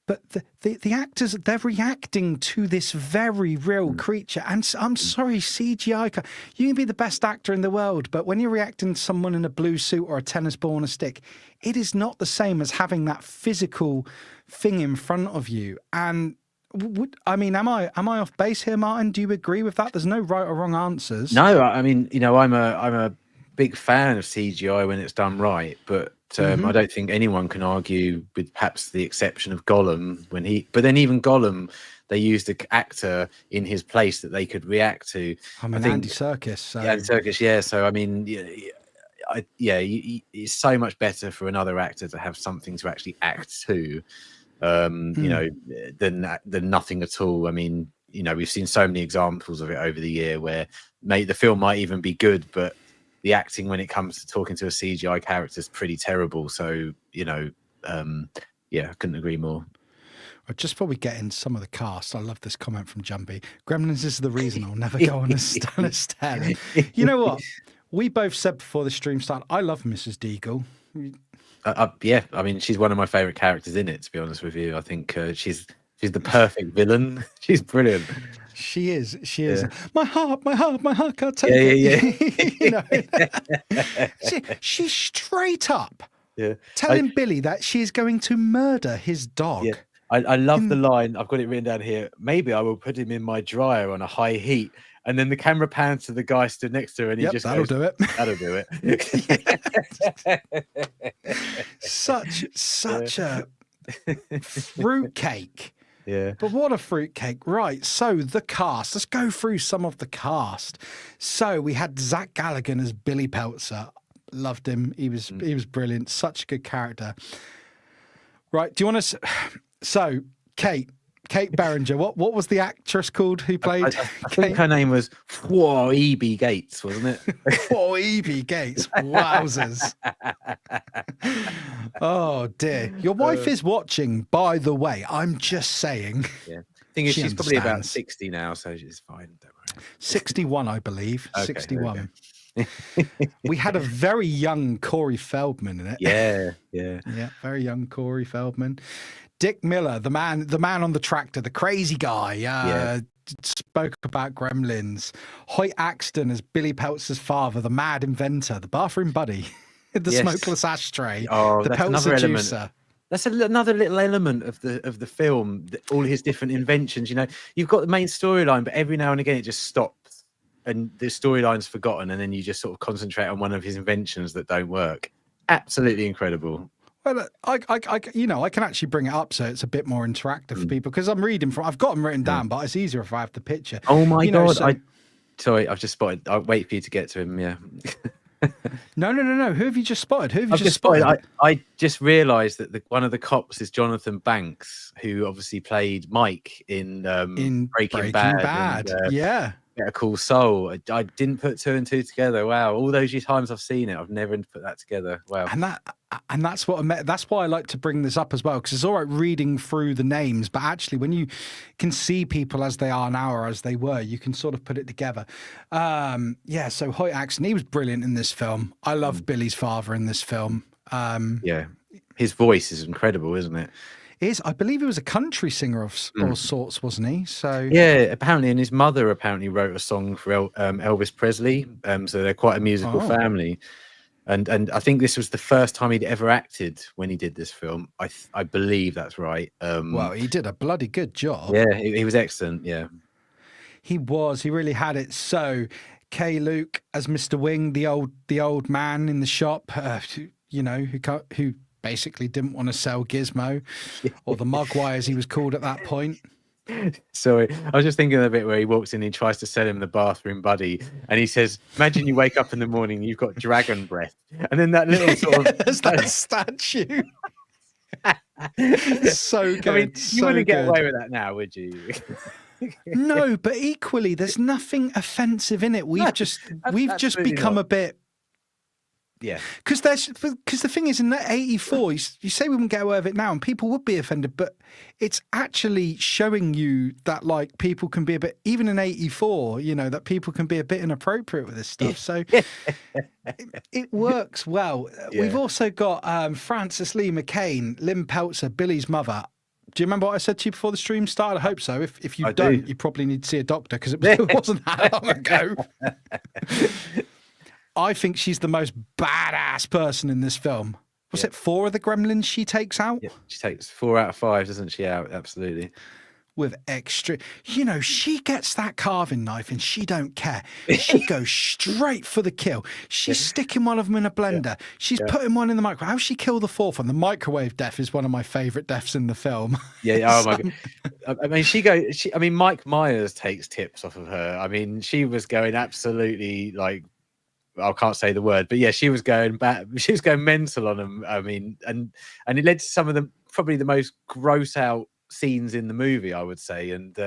But the actors, they're reacting to this very real creature. And I'm sorry, CGI, you can be the best actor in the world, but when you're reacting to someone in a blue suit or a tennis ball on a stick, it is not the same as having that physical thing in front of you. And am I off base here, Martyn? Do you agree with that? There's no right or wrong answers. No, I mean, I'm a big fan of CGI when it's done right, but I don't think anyone can argue, with perhaps the exception of Gollum, but then even Gollum, they used an actor in his place that they could react to. I think Andy Serkis. So. Yeah, Andy Serkis, yeah. So I mean, it's so much better for another actor to have something to actually act to, than nothing at all. I mean, we've seen so many examples of it over the year where the film might even be good, but the acting when it comes to talking to a CGI character is pretty terrible. So, I couldn't agree more. Well, just before we get into some of the cast, I love this comment from Jumpy. Gremlins is the reason I'll never go on a stand. You know what? We both said before the stream started, I love Mrs. Deagle. Yeah, I mean, she's one of my favourite characters in it, to be honest with you. I think she's the perfect villain. She's brilliant. She is. Yeah. My heart can't take it. She's straight up telling Billy that she's going to murder his dog. Yeah. I love the line. I've got it written down here. Maybe I will put him in my dryer on a high heat. And then the camera pans to the guy stood next to her, and he just that'll do it. That'll do it. Such a fruitcake. Yeah. But what a fruitcake. Right. So the cast. Let's go through some of the cast. So we had Zach Galligan as Billy Peltzer. Loved him. He was brilliant. Such a good character. Right. Do you want to... So, Kate Beringer. What was the actress called who played? I think her name was Phoebe Gates, wasn't it? Phoebe Gates. Wowzers. Oh dear. Your wife is watching, by the way. I'm just saying. Yeah. Thing is, she's probably about 60 now, so she's fine. Don't worry. 61, I believe. Okay, 61. We had a very young Corey Feldman in it. Yeah. Very young Corey Feldman. Dick Miller, the man on the tractor, the crazy guy, spoke about Gremlins. Hoyt Axton as Billy Peltzer's father, the mad inventor, the bathroom buddy, the smokeless ashtray, the Peltzer juicer. That's another little element of the film. All his different inventions. You've got the main storyline, but every now and again it just stops, and the storyline's forgotten, and then you just sort of concentrate on one of his inventions that don't work. Absolutely incredible. Well, I can actually bring it up so it's a bit more interactive for people, because I'm reading from. I've got them written down, but it's easier if I have the picture. Oh my God! Sorry, I've just spotted. I'll wait for you to get to him. Yeah. No. Who have you just spotted? Who have you just spotted? I just realised that one of the cops is Jonathan Banks, who obviously played Mike in Breaking Bad. Yeah. Better Call Saul. I didn't put two and two together. Wow, all those times I've seen it, I've never put that together. Wow. And that's that's why I like to bring this up as well, because it's all right reading through the names, but actually when you can see people as they are now or as they were, you can sort of put it together. So Hoyt Axton, he was brilliant in this film. I love Billy's father in this film. His voice is incredible, isn't it? I believe he was a country singer of sorts, wasn't he? So apparently, and his mother apparently wrote a song for Elvis Presley. So they're quite a musical family, and I think this was the first time he'd ever acted when he did this film. I believe that's right. Well, he did a bloody good job. Yeah, he was excellent. Yeah, he was. He really had it. So Kay Luke as Mr. Wing, the old man in the shop, who basically didn't want to sell Gizmo, or the Mogwai as he was called at that point. Sorry, I was just thinking of the bit where he walks in, he tries to sell him the bathroom buddy, and he says, imagine you wake up in the morning, you've got dragon breath, and then that little sort of that statue. So good. I mean, you wouldn't get away with that now, would you? No, but equally there's nothing offensive in it. We've just become a bit Yeah. Because the thing is, in that 84, you say we wouldn't get away with it now, and people would be offended, but it's actually showing you that like people can be a bit, even in 84, you know, that people can be a bit inappropriate with this stuff. So it works well. Yeah. We've also got Frances Lee McCain, Lynn Peltzer, Billy's mother. Do you remember what I said to you before the stream started? I hope so. If you don't, you probably need to see a doctor because it wasn't that long ago. I think she's the most badass person in this film. Was it 4 of the Gremlins she takes out? Yeah, she takes 4 out of 5, doesn't she? Out, absolutely. With extra, you know, she gets that carving knife and she don't care. She goes straight for the kill. She's sticking one of them in a blender. She's putting one in the microwave. How she kill the 4th one? The microwave death is one of my favourite deaths in the film. Yeah. Oh my god. I mean, Mike Myers takes tips off of her. I mean, she was going absolutely like, I can't say the word, but yeah, she was going back. She was going mental on them. I mean, and it led to some of the probably the most gross out scenes in the movie, I would say. And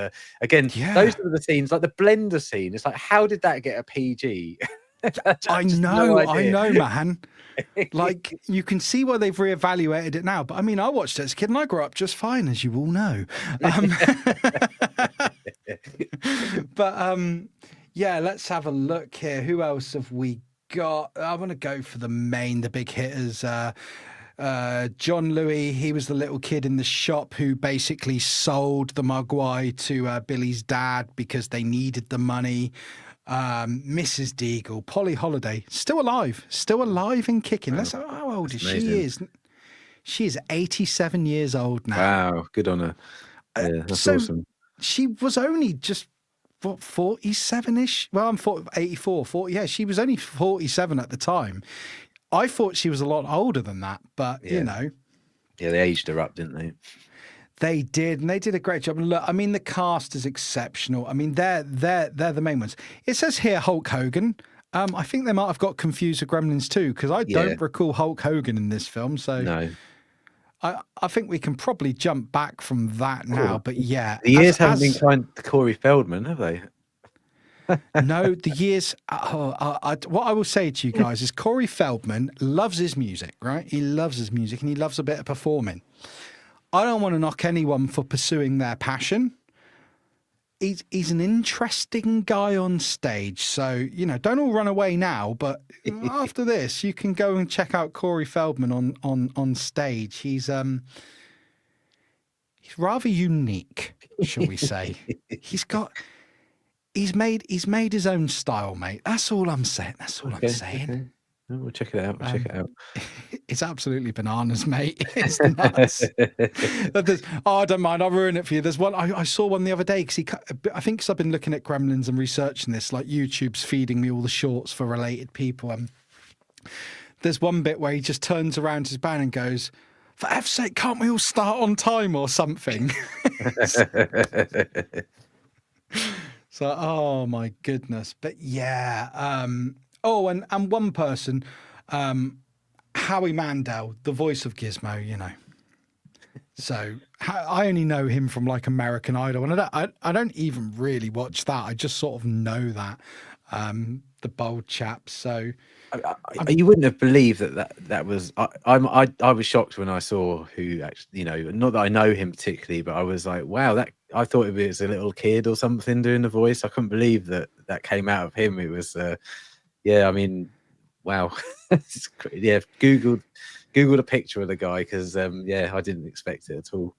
again, those are the scenes, like the blender scene. It's like, how did that get a PG? I know, man. Like, you can see why they've reevaluated it now. But I mean, I watched it as a kid and I grew up just fine, as you all know. But yeah, let's have a look here. Who else have we got? I want to go for the big hitters. John Louis, he was the little kid in the shop who basically sold the Mogwai to Billy's dad because they needed the money. Mrs. Deagle, Polly Holiday, still alive and kicking. Wow. How old is she? She is 87 years old now. Wow, good on her. Yeah, that's awesome. She was only just, what, 47-ish? Well, I'm 84, 40. Yeah, she was only 47 at the time. I thought she was a lot older than that, but, you know. Yeah, they aged her up, didn't they? They did, and they did a great job. And look, I mean, the cast is exceptional. I mean, they're the main ones. It says here Hulk Hogan. I think they might have got confused with Gremlins too, because I don't recall Hulk Hogan in this film. So no. I think we can probably jump back from that now. But yeah. The years haven't been kind to Corey Feldman, have they? No, the years. What I will say to you guys is Corey Feldman loves his music, right? He loves his music and he loves a bit of performing. I don't want to knock anyone for pursuing their passion. He's an interesting guy on stage. So, you know, don't all run away now. But after this, you can go and check out Corey Feldman on stage. He's rather unique, shall we say. He's made his own style, mate. That's all I'm saying. I'm saying. Okay. We'll check it out. Check it out. It's absolutely bananas, mate. It's nuts. I don't mind. I'll ruin it for you. There's one I saw one the other day because I think because I've been looking at Gremlins and researching this. Like YouTube's feeding me all the shorts for related people. There's one bit where he just turns around his band and goes, "For F's sake, can't we all start on time or something?" So, oh my goodness. But yeah. Oh, and one person, Howie Mandel, the voice of Gizmo, you know. So I only know him from like American Idol, and I don't even really watch that. I just sort of know that the bold chap. So you wouldn't have believed that was. I was shocked when I saw who actually, you know, not that I know him particularly, but I was like, wow, I thought it was a little kid or something doing the voice. I couldn't believe that came out of him. It was. Yeah, I mean, wow. Yeah, Googled a picture of the guy because, I didn't expect it at all.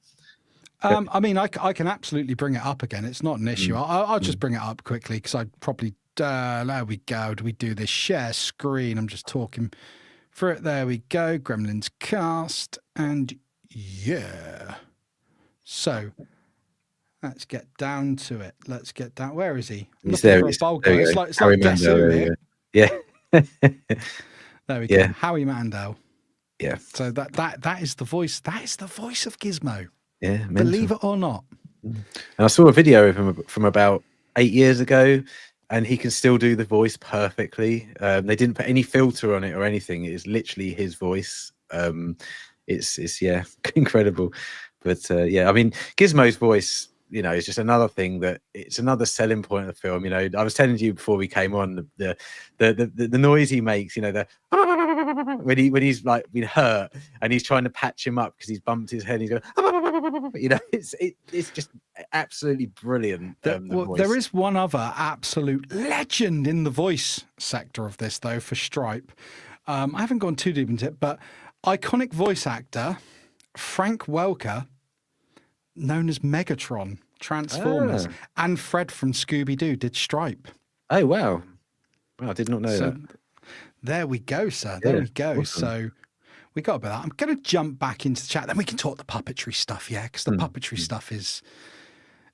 I mean, I can absolutely bring it up again. It's not an issue. I'll just bring it up quickly because I'd probably, there we go. Do we do this share screen? I'm just talking through it. There we go. Gremlins cast. And yeah. So let's get down to it. Let's get down. Where is he? He's there. It's like Guess Who here. Yeah. There we go. Howie Mandel. Yeah. So that is the voice. That is the voice of Gizmo. Yeah. Believe it or not. And I saw a video of him from about 8 years ago, and he can still do the voice perfectly. They didn't put any filter on it or anything. It is literally his voice. It's incredible. But I mean, Gizmo's voice you know, it's just another thing that it's another selling point of the film. You know, I was telling you before we came on the noise he makes, you know, the when he's like been hurt and he's trying to patch him up because he's bumped his head. He's going, you know, it's just absolutely brilliant. There is one other absolute legend in the voice sector of this, though, for Stripe. I haven't gone too deep into it, but iconic voice actor Frank Welker, known as Megatron, Transformers, and Fred from Scooby-Doo did Stripe. Oh, wow. Well, I did not know that. There we go, sir. There we go. Awesome. So we got about that. I'm going to jump back into the chat. Then we can talk the puppetry stuff, yeah, because the puppetry stuff is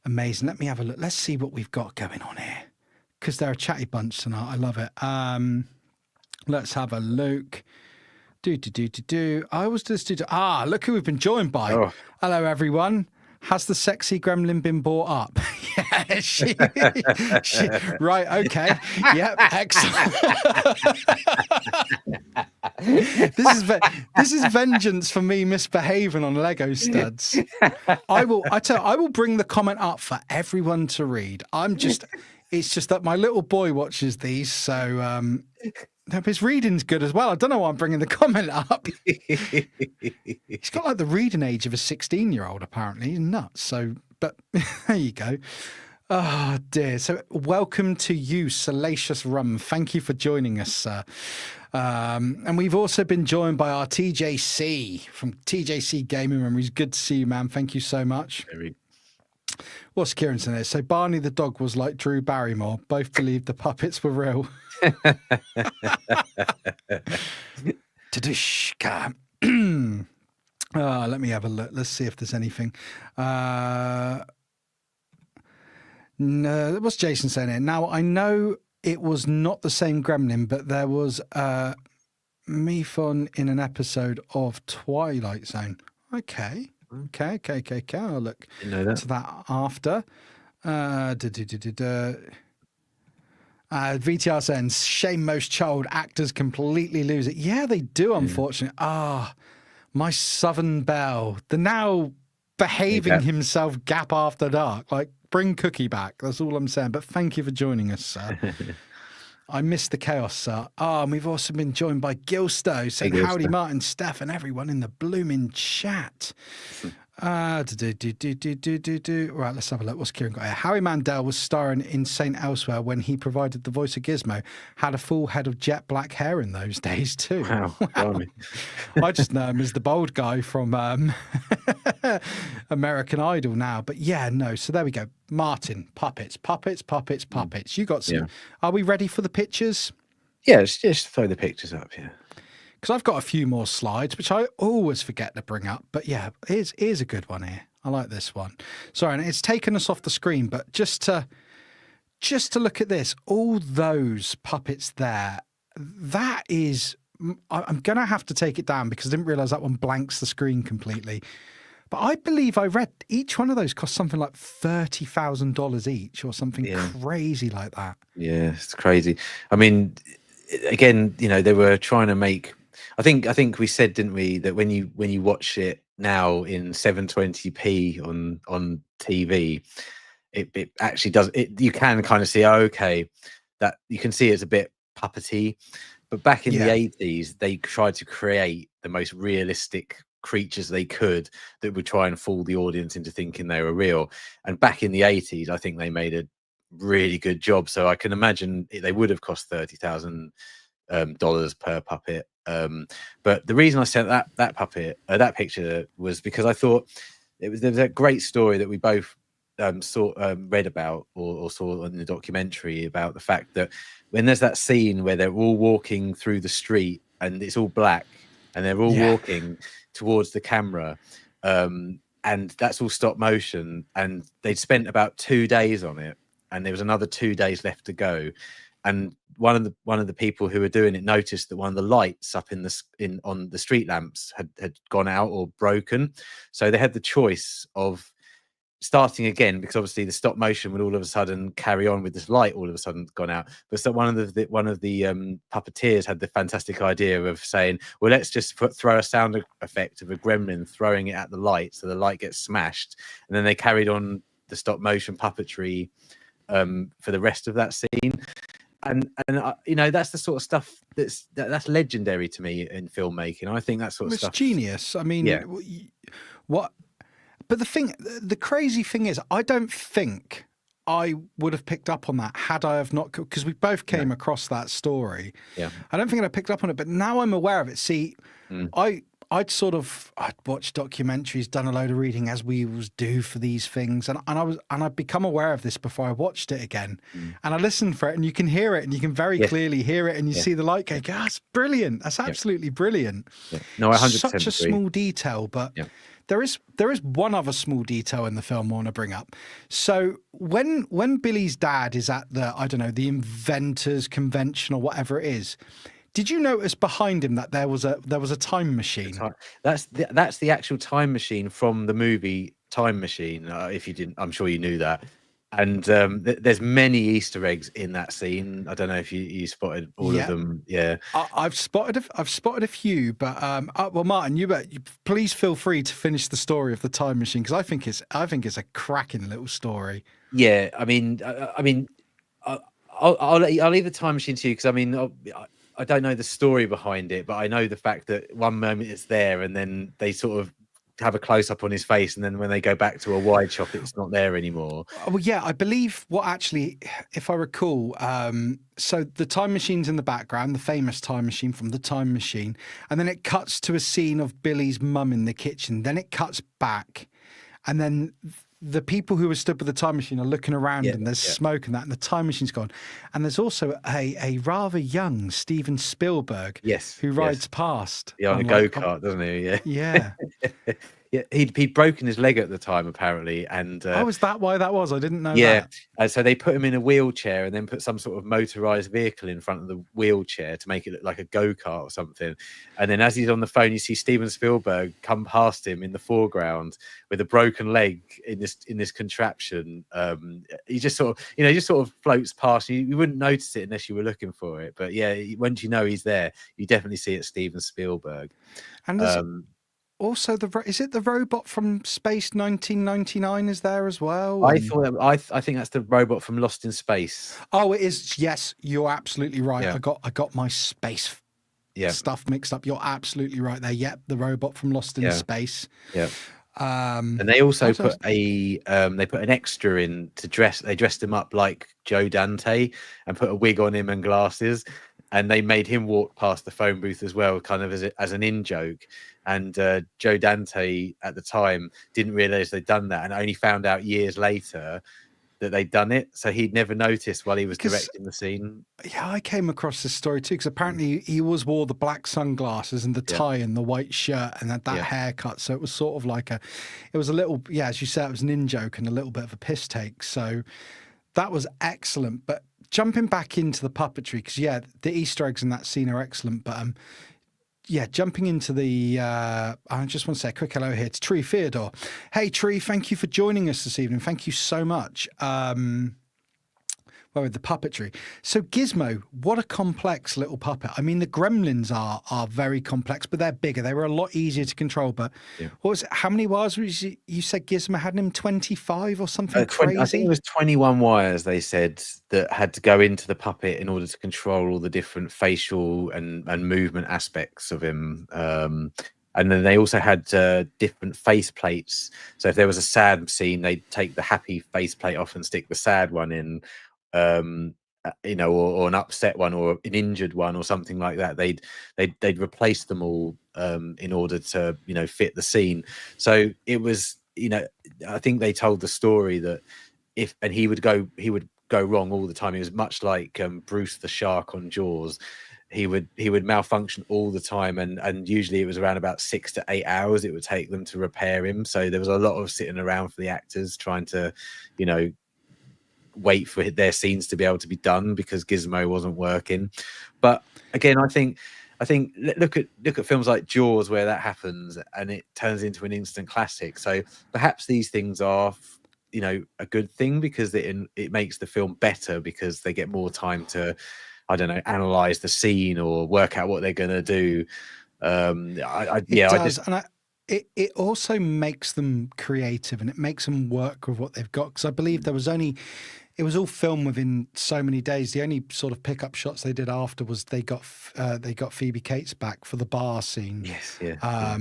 amazing. Let me have a look. Let's see what we've got going on here, because they're a chatty bunch tonight. I love it. Let's have a look. I was just look who we've been joined by. Oh. Hello, everyone. Has the sexy gremlin been bought up? Yeah, she right, okay. Yep, excellent. This is vengeance for me misbehaving on Lego studs. I will bring the comment up for everyone to read. It's just that my little boy watches these, so his reading's good as well. I don't know why I'm bringing the comment up. He's got like the reading age of a 16-year-old, apparently. He's nuts. So, but there you go. Oh, dear. So welcome to you, Salacious Rum. Thank you for joining us, sir. And we've also been joined by our TJC from TJC Gaming Memories. Good to see you, man. Thank you so much. What's Kieran saying there? So Barney the dog was like Drew Barrymore. Both believed the puppets were real. Let me have a look. Let's see if there's anything. No, what's Jason saying here? Now, I know it was not the same gremlin, but there was Methon in an episode of Twilight Zone. Okay. I'll look to that after. VTR saying, shame most child actors completely lose it. Yeah, they do, unfortunately. My Southern Belle. The now behaving himself Gap After Dark. Like, bring Cookie back. That's all I'm saying. But thank you for joining us, sir. I missed the chaos, sir. And we've also been joined by Gilsto saying, howdy, Martin, Steph, and everyone in the blooming chat. Right, let's have a look. What's Kieran got here? Howie Mandel was starring in Saint Elsewhere when he provided the voice of Gizmo. Had a full head of jet black hair in those days too. Wow. I just know him as the bald guy from American Idol now. But yeah, no. So there we go. Martin, puppets. You got some. Yeah. Are we ready for the pictures? Yeah, just throw the pictures up here. Because I've got a few more slides, which I always forget to bring up. But yeah, here's a good one here. I like this one. Sorry, and it's taken us off the screen, but just to look at this, all those puppets there, that is, I'm going to have to take it down because I didn't realize that one blanks the screen completely. But I believe I read each one of those cost something like $30,000 each or something crazy like that. Yeah, it's crazy. I mean, again, you know, they were trying to make, I think we said, didn't we, that when you watch it now in 720p on TV, it actually does it. You can kind of see, okay, that you can see it's a bit puppety, but back in the 80s, they tried to create the most realistic creatures they could that would try and fool the audience into thinking they were real. And back in the 80s, I think they made a really good job. So I can imagine they would have cost $30,000 per puppet. But the reason I sent that puppet, that picture, was because I thought there was a great story that we both read about or saw in the documentary about the fact that when there's that scene where they're all walking through the street and it's all black and they're all walking towards the camera, and that's all stop motion, and they'd spent about 2 days on it, and there was another 2 days left to go, and one of the people who were doing it noticed that one of the lights up on the street lamps had gone out or broken, so they had the choice of starting again, because obviously the stop motion would all of a sudden carry on with this light all of a sudden gone out. But so one of the puppeteers had the fantastic idea of saying, well, let's just throw a sound effect of a gremlin throwing it at the light so the light gets smashed, and then they carried on the stop motion puppetry for the rest of that scene. And you know, that's the sort of stuff that's legendary to me in filmmaking. I think that sort of It's stuff, genius. I mean, yeah, what? But the crazy thing is, I don't think I would have picked up on that had I have not, because we both came across that story. yeah. I don't think I'd picked up on it, but now I'm aware of it. See, I'd watched documentaries, done a load of reading as we always do for these things, and I'd become aware of this before I watched it again. And I listened for it, and you can hear it, and you can very clearly hear it, and you see the light go, that's brilliant. That's absolutely brilliant. Yeah. No, I 100% Such a agree. small detail, but there is one other small detail in the film I want to bring up. So when Billy's dad is at the, I don't know, the inventors convention or whatever it is, did you notice behind him that there was a time machine? That's the actual time machine from the movie Time Machine. If you didn't, I'm sure you knew that. And there's many Easter eggs in that scene. I don't know if you spotted all of them. Yeah, I've spotted a few, but well, Martyn, you please feel free to finish the story of the time machine, because I think it's a cracking little story. Yeah, I mean, I'll leave the time machine to you, because I mean, I don't know the story behind it, but I know the fact that one moment it's there, and then they sort of have a close up on his face, and then when they go back to a wide shot, it's not there anymore. Well, yeah, I believe what actually, if I recall, so the time machine's in the background, the famous time machine from the Time Machine, and then it cuts to a scene of Billy's mum in the kitchen. Then it cuts back, and then the people who were stood by the time machine are looking around, and there's smoke and that, and the time machine's gone. And there's also a rather young Steven Spielberg, who rides past. On a go-kart, doesn't he? Yeah. Yeah, he'd broken his leg at the time, apparently, and is that why that was? I didn't know that. So they put him in a wheelchair, and then put some sort of motorized vehicle in front of the wheelchair to make it look like a go-kart or something. And then as he's on the phone, you see Steven Spielberg come past him in the foreground with a broken leg in this contraption. He just sort of floats past you. You wouldn't notice it unless you were looking for it, but yeah, once you know he's there, you definitely see it's Steven Spielberg. And also, is it the robot from Space 1999 is there as well? I think that's the robot from Lost in Space. Oh, it is. Yes, you're absolutely right. Yeah. I got my space stuff mixed up. You're absolutely right there. Yep, the robot from Lost in Space. Yeah. And they also put an extra in to dress. They dressed him up like Joe Dante and put a wig on him and glasses. And they made him walk past the phone booth as well, kind of as an in joke. And Joe Dante at the time didn't realize they'd done that, and only found out years later that they'd done it. So he'd never noticed while he was directing the scene. Yeah, I came across this story too, because apparently he always wore the black sunglasses and the tie and the white shirt and that haircut. So it was sort of like it was a little, as you said, it was an in joke and a little bit of a piss take. So that was excellent. But jumping back into the puppetry, because the Easter eggs in that scene are excellent. But jumping into the, I just want to say a quick hello here to Tree Theodore. Hey Tree, thank you for joining us this evening. Thank you so much. With the puppetry. So Gizmo, what a complex little puppet. I mean, the Gremlins are very complex, but they're bigger. They were a lot easier to control. But what was it? How many wires was you said Gizmo had in him? 25 or something crazy? I think it was 21 wires, they said, that had to go into the puppet in order to control all the different facial and movement aspects of him. And then they also had different face plates. So if there was a sad scene, they'd take the happy face plate off and stick the sad one in. Or an upset one or an injured one or something like that. They'd replace them all in order to fit the scene. So it was, I think they told the story that he would go wrong all the time. He was much like Bruce the shark on Jaws. He would malfunction all the time, and usually it was around about 6 to 8 hours it would take them to repair him. So there was a lot of sitting around for the actors trying to wait for their scenes to be able to be done because Gizmo wasn't working. But again, I think look at films like Jaws where that happens and it turns into an instant classic. So perhaps these things are a good thing because it makes the film better because they get more time to, I don't know, analyze the scene or work out what they're going to do. it also makes them creative, and it makes them work with what they've got. Because I believe there was only, it was all filmed within so many days. The only sort of pickup shots they did after was they got Phoebe Cates back for the bar scene. Yes, yeah.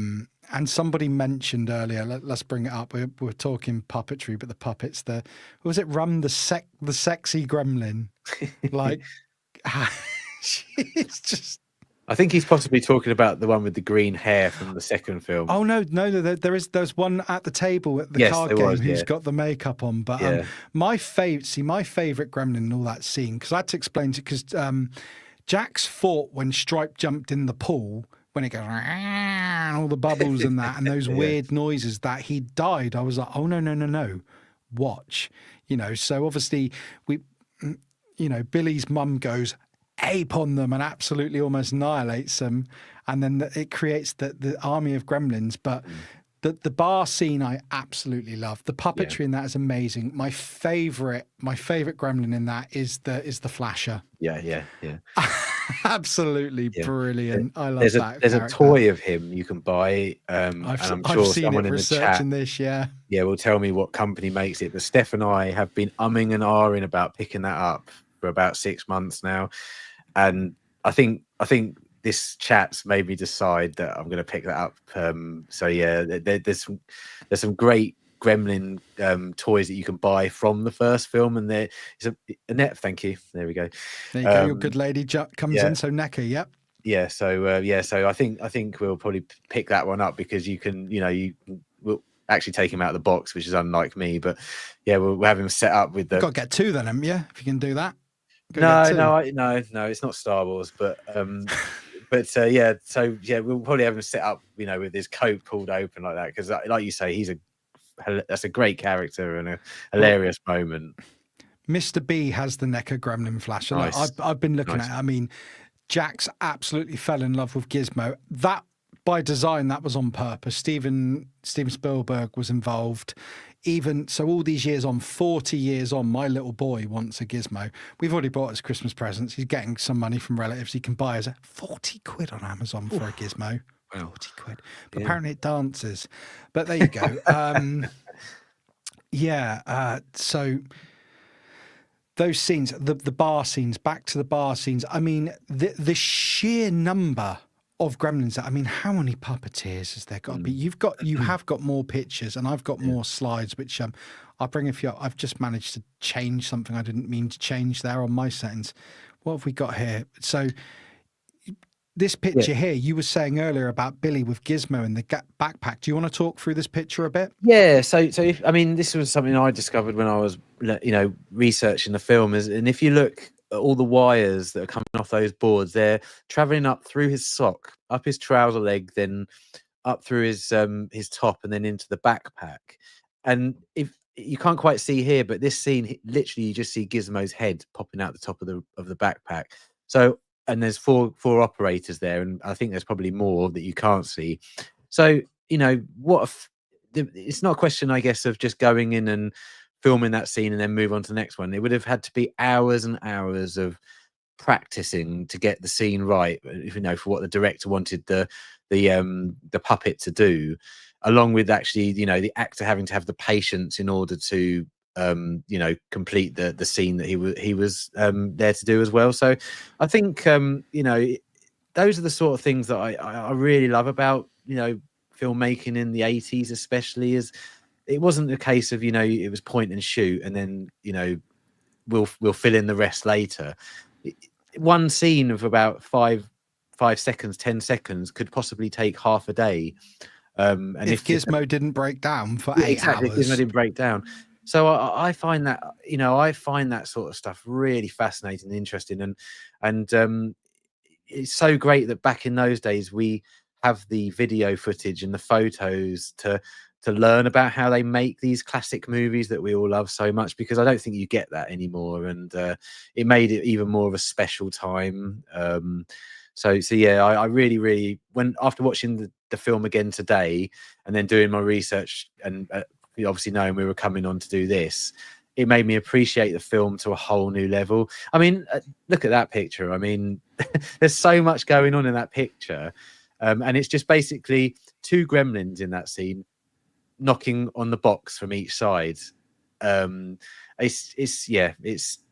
And somebody mentioned earlier, let's bring it up. We're talking puppetry, but the puppets, was it Rum the sexy gremlin? Like, it's just. I think he's possibly talking about the one with the green hair from the second film. Oh no, there's one at the table at the card game who's got the makeup on. But my favorite gremlin in all that scene, because I had to explain to, because Jax thought when Stripe jumped in the pool, when it goes and all the bubbles and that and those weird noises, that he died. I was like, oh no, watch, So obviously Billy's mum goes ape on them and absolutely almost annihilates them, and then it creates the army of gremlins. But the bar scene I absolutely love. The puppetry in that is amazing. My favorite gremlin in that is the flasher. Yeah. Absolutely brilliant. I love that. There's a toy of him you can buy. And I'm sure I've seen someone it in the chat this, will tell me what company makes it. But Steph and I have been umming and ahhing about picking that up for about 6 months now, and I think this chat's made me decide that I'm going to pick that up. So yeah, there's some great gremlin toys that you can buy from the first film, and there is a net. Thank you. There we go. There you go. Your good lady comes in. So Necker, yep. Yeah. So So I think we'll probably pick that one up, because you will actually take him out of the box, which is unlike me. But yeah, we'll have him set up with the. You've got to get two then, haven't you? If you can do that. No, it's not Star Wars, but So we'll probably have him set up, with his coat pulled open like that, because like you say, that's a great character and a hilarious moment. Mr. B has the Necker gremlin flasher. Nice. I've been looking at it. I mean, Jax absolutely fell in love with Gizmo. That, by design, that was on purpose. Steven Spielberg was involved. Even so, all these years on, 40 years on, my little boy wants a Gizmo. We've already bought his Christmas presents. He's getting some money from relatives. He can buy us 40 quid on Amazon for a Gizmo. 40 quid. But apparently it dances. But there you go. So those scenes, the bar scenes, back to the bar scenes. I mean, the sheer number of gremlins. I mean, how many puppeteers has there got to be? You have got more pictures, and I've got more slides, which I'll bring a few up. I've just managed to change something I didn't mean to change there on my settings. What have we got here? So this picture here, you were saying earlier about Billy with Gizmo in the backpack. Do you want to talk through this picture a bit? Yeah. So this was something I discovered when I was, researching the film. And if you look at all the wires that are coming off those boards, they're traveling up through his sock, up his trouser leg, then up through his top, and then into the backpack. And if you can't quite see here, but this scene, literally, you just see Gizmo's head popping out the top of the backpack. So, and there's four operators there, and I think there's probably more that you can't see. So, it's not a question, I guess, of just going in and filming that scene and then move on to the next one. It would have had to be hours and hours of practicing to get the scene right, for what the director wanted the puppet to do, along with actually, the actor having to have the patience in order to complete the scene that he was there to do as well. So I think those are the sort of things that I really love about filmmaking in the 80s, especially, is it wasn't a case of it was point and shoot and then we'll fill in the rest later. One scene of about 5 seconds, 10 seconds could possibly take half a day. And if Gizmo didn't break down for 8 hours. Gizmo didn't break down. So I find that sort of stuff really fascinating and interesting, and it's so great that back in those days we have the video footage and the photos to learn about how they make these classic movies that we all love so much, because I don't think you get that anymore, and it made it even more of a special time. So yeah, I really, when after watching the film again today and then doing my research and obviously knowing we were coming on to do this, it made me appreciate the film to a whole new level. I mean, look at that picture. I mean, there's so much going on in that picture. And it's just basically two gremlins in that scene knocking on the box from each side.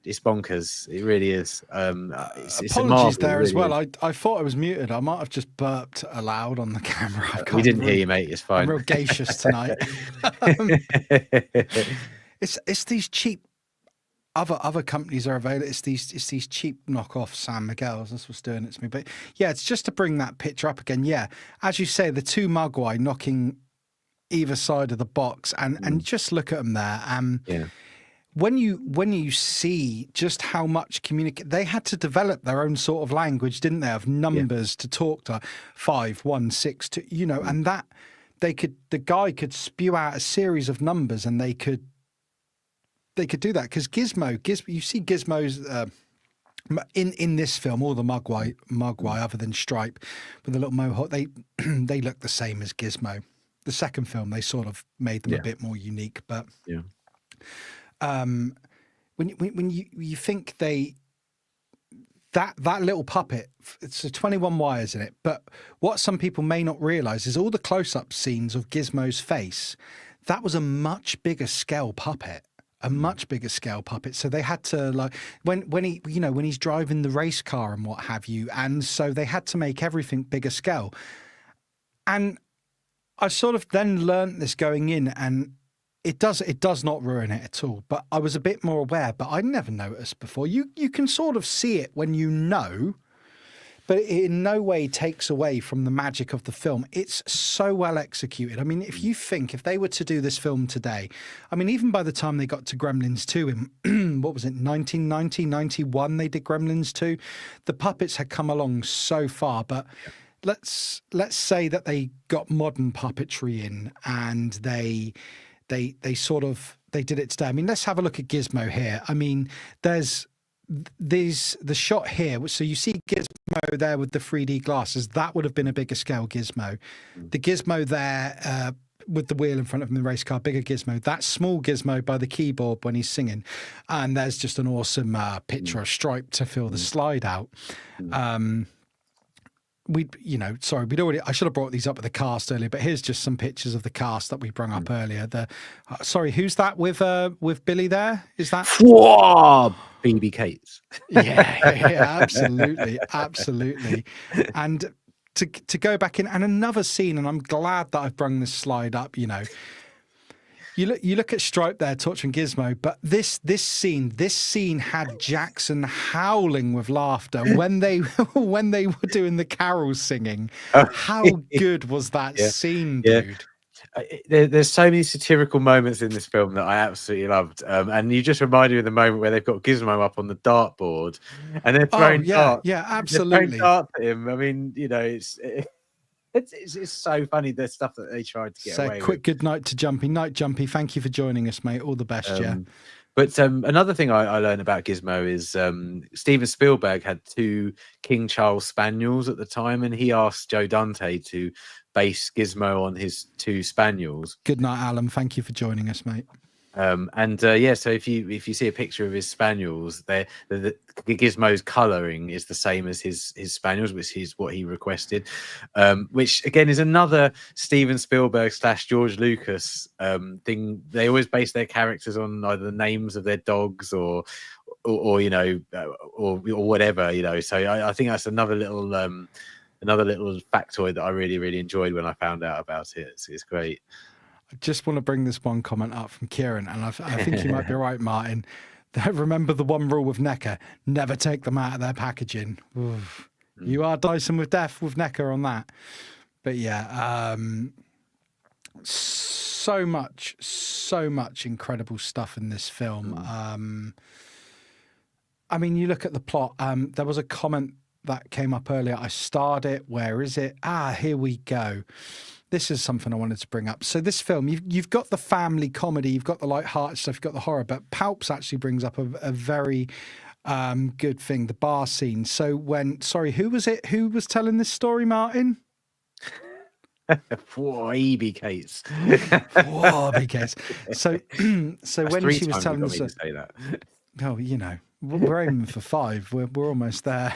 It's bonkers. It really is. It's a Apologies marvel. there It as really well. is. I thought I was muted. I might have just burped aloud on the camera. We didn't hear you, mate. It's fine. I'm real gaseous tonight. It's these cheap other companies are available. It's these cheap knockoff San Miguel's. That's what's doing it to me. But yeah, it's just to bring that picture up again. Yeah, as you say, the two Mugwai knocking either side of the box, and just look at them there. Yeah. When you see just how much they had to develop their own sort of language, didn't they, of numbers to talk to 5, 1, 6, 2, and that the guy could spew out a series of numbers, and they could do that because Gizmo, you see Gizmo's in this film, all the Mugwai other than Stripe with the little mohawk, they look the same as Gizmo. The second film, they sort of made them a bit more unique, but when you think that little puppet, it's 21 wires in it, but what some people may not realize is all the close-up scenes of Gizmo's face, that was a much bigger scale puppet. So they had to, when he's driving the race car and what have you, and so they had to make everything bigger scale. And I sort of then learnt this going in, and it does not ruin it at all. But I was a bit more aware, but I never noticed before. You can sort of see it when you know, but it in no way takes away from the magic of the film. It's so well executed. I mean, if they were to do this film today, I mean, even by the time they got to Gremlins 2 in, what was it, 1990, 91, they did Gremlins 2, the puppets had come along so far, but let's say that they got modern puppetry in and they did it today. I mean, let's have a look at Gizmo here. I mean, there's the shot here. So you see Gizmo there with the 3D glasses. That would have been a bigger scale Gizmo. The Gizmo there with the wheel in front of him in the race car, bigger Gizmo. That small Gizmo by the keyboard when he's singing. And there's just an awesome picture of Stripe to fill the slide out. I should have brought these up with the cast earlier, but here's just some pictures of the cast that we brought up earlier. Who's that with Billy there? Is that BB Cates? Yeah, absolutely. And to go back in, and another scene, and I'm glad that I've brung this slide up, You look at Stripe there torturing Gizmo, but this scene had Jackson howling with laughter when they were doing the carol singing. How good was that scene, dude? There's so many satirical moments in this film that I absolutely loved, and you just reminded me of the moment where they've got Gizmo up on the dartboard and they're throwing darts. Yeah, absolutely. They're throwing darts at him. I mean, it's so funny, the stuff that they tried to get away with. Quick good night to Jumpy. Night, Jumpy. Thank you for joining us, mate. All the best, yeah. But another thing I learned about Gizmo is Steven Spielberg had 2 King Charles Spaniels at the time, and he asked Joe Dante to base Gizmo on his 2 Spaniels. Good night, Alan. Thank you for joining us, mate. So if you see a picture of his Spaniels, the Gizmo's colouring is the same as his Spaniels, which is what he requested, which again is another Steven Spielberg / George Lucas thing. They always base their characters on either the names of their dogs or whatever, so I think that's another little factoid that I really, really enjoyed when I found out about it. It's great. I just want to bring this one comment up from Kieran, and I think you might be right, Martin. Remember the one rule with NECA: never take them out of their packaging. You are dicing with death with NECA on that. But yeah, so much incredible stuff in this film. I mean, you look at the plot. There was a comment that came up earlier. I starred it. Where is it? Here we go. This is something I wanted to bring up. So this film, you've got the family comedy, you've got the light-hearted stuff, you've got the horror, but Palps actually brings up a very good thing, the bar scene. So who was it? Who was telling this story, Martin? EB Cates. EB Cates. So when she was telling us, say that. Oh, we're aiming for 5. We're almost there.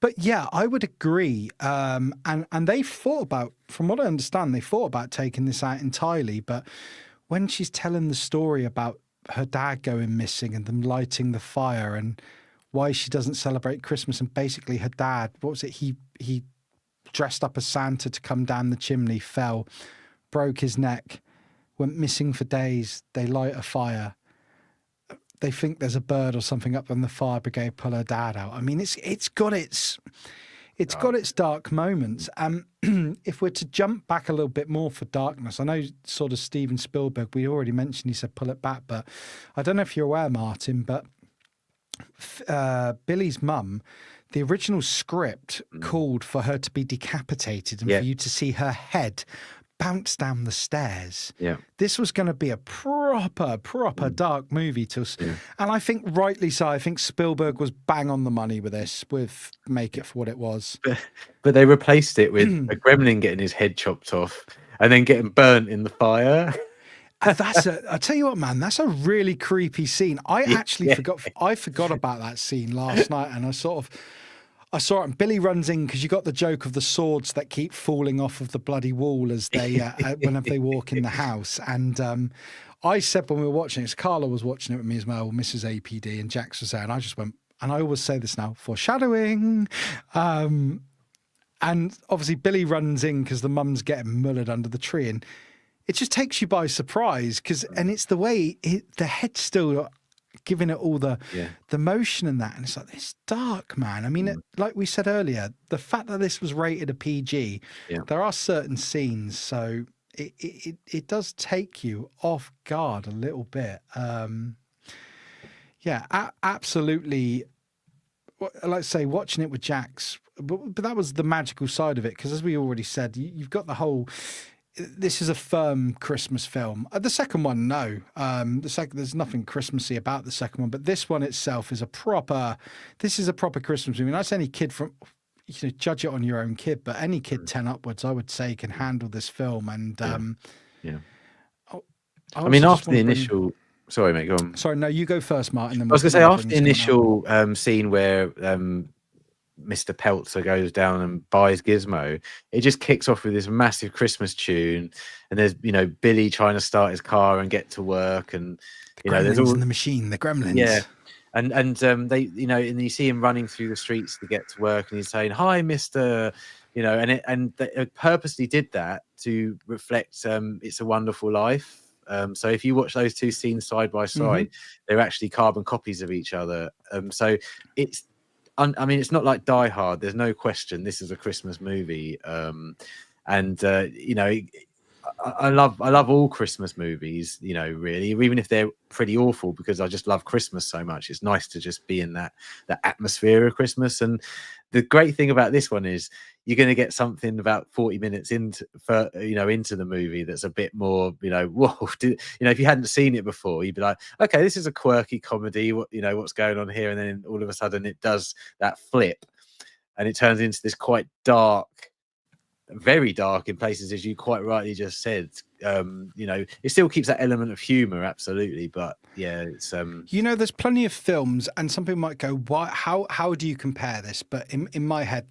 But yeah, I would agree. And they thought about, from what I understand, they thought about taking this out entirely. But when she's telling the story about her dad going missing and them lighting the fire and why she doesn't celebrate Christmas, and basically her dad, what was it? He dressed up as Santa to come down the chimney, fell, broke his neck, went missing for days. They light a fire. They think there's a bird or something up, and the fire brigade pull her dad out. I mean, it's got its dark moments. If we're to jump back a little bit more for darkness, I know sort of Steven Spielberg, we already mentioned, he said pull it back, but I don't know if you're aware, Martyn, but Billy's mum, the original script called for her to be decapitated and for you to see her head bounce down the stairs. Yeah. This was going to be a proper dark movie and I think rightly so. I think Spielberg was bang on the money with this, with make it for what it was. But they replaced it with a gremlin getting his head chopped off and then getting burnt in the fire. I tell you what, man, that's a really creepy scene. I forgot about that scene last night, and I saw it, and Billy runs in because you got the joke of the swords that keep falling off of the bloody wall as they whenever they walk in the house. And I said when we were watching it, Carla was watching it with me as well, Mrs. APD, and Jax was there, and I just went, and I always say this now, foreshadowing. And obviously Billy runs in because the mum's getting mullered under the tree, and it just takes you by surprise and it's the way the head's still giving it all the motion and that. And it's like, it's dark, man. I mean, like we said earlier, the fact that this was rated a PG, there are certain scenes. So it does take you off guard a little bit. Absolutely. Like I say, watching it with Jax, but that was the magical side of it. Because as we already said, you've got the whole... This is a firm Christmas film. The second one, no. There's nothing Christmassy about the second one, but this one itself is a proper Christmas movie. And that's any kid from, judge it on your own kid, but any kid 10 upwards, I would say, can handle this film. And I mean, after the initial, sorry, mate, go on. Sorry, no, you go first, Martyn. I was going to say, after the initial scene where Mr. Peltzer goes down and buys Gizmo, it just kicks off with this massive Christmas tune, and there's Billy trying to start his car and get to work, and there's all in the machine, the Gremlins, and they and you see him running through the streets to get to work, and he's saying, "Hi, Mister," and they purposely did that to reflect "It's a Wonderful Life." So if you watch those two scenes side by side, they're actually carbon copies of each other. So it's. I mean, it's not like Die Hard. There's no question this is a Christmas movie, I love all Christmas movies. Really, even if they're pretty awful, because I just love Christmas so much. It's nice to just be in that atmosphere of Christmas. And the great thing about this one is you're going to get something about 40 minutes into the movie that's a bit more, whoa. If you hadn't seen it before, you'd be like, okay, this is a quirky comedy. What's going on here? And then all of a sudden it does that flip, and it turns into this quite dark, very dark in places, as you quite rightly just said. It still keeps that element of humor, absolutely, but it's there's plenty of films, and some people might go, why, how do you compare this? But in my head,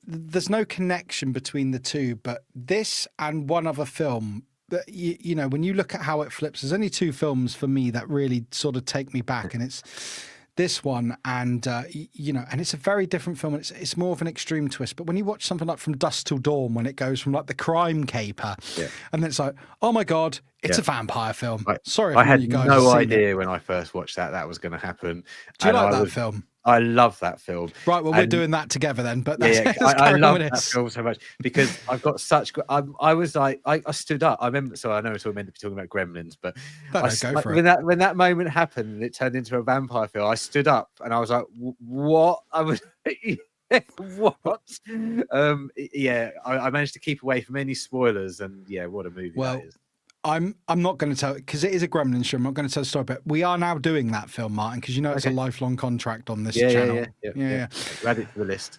there's no connection between the two, but this and one other film that when you look at how it flips, there's only two films for me that really sort of take me back, and it's this one, and and it's a very different film. And it's more of an extreme twist. But when you watch something like From Dusk Till Dawn, when it goes from like the crime caper, and it's like, oh my god, it's a vampire film. Sorry, I had you guys no idea when I first watched that was going to happen. Do you like that film? I love that film. Right, well, we're doing that together then. But that's, I love that film so much because I've got such. I was like, I stood up. I remember. So I know we're meant to be talking about Gremlins, but when that moment happened and it turned into a vampire film, I stood up and I was like, "What?" I was. What? I managed to keep away from any spoilers, and what a movie that is. I'm not going to tell, because it is a Gremlins show. I'm not going to tell the story, but we are now doing that film, Martyn, because it's a lifelong contract on this channel. Yeah. Add it to the list.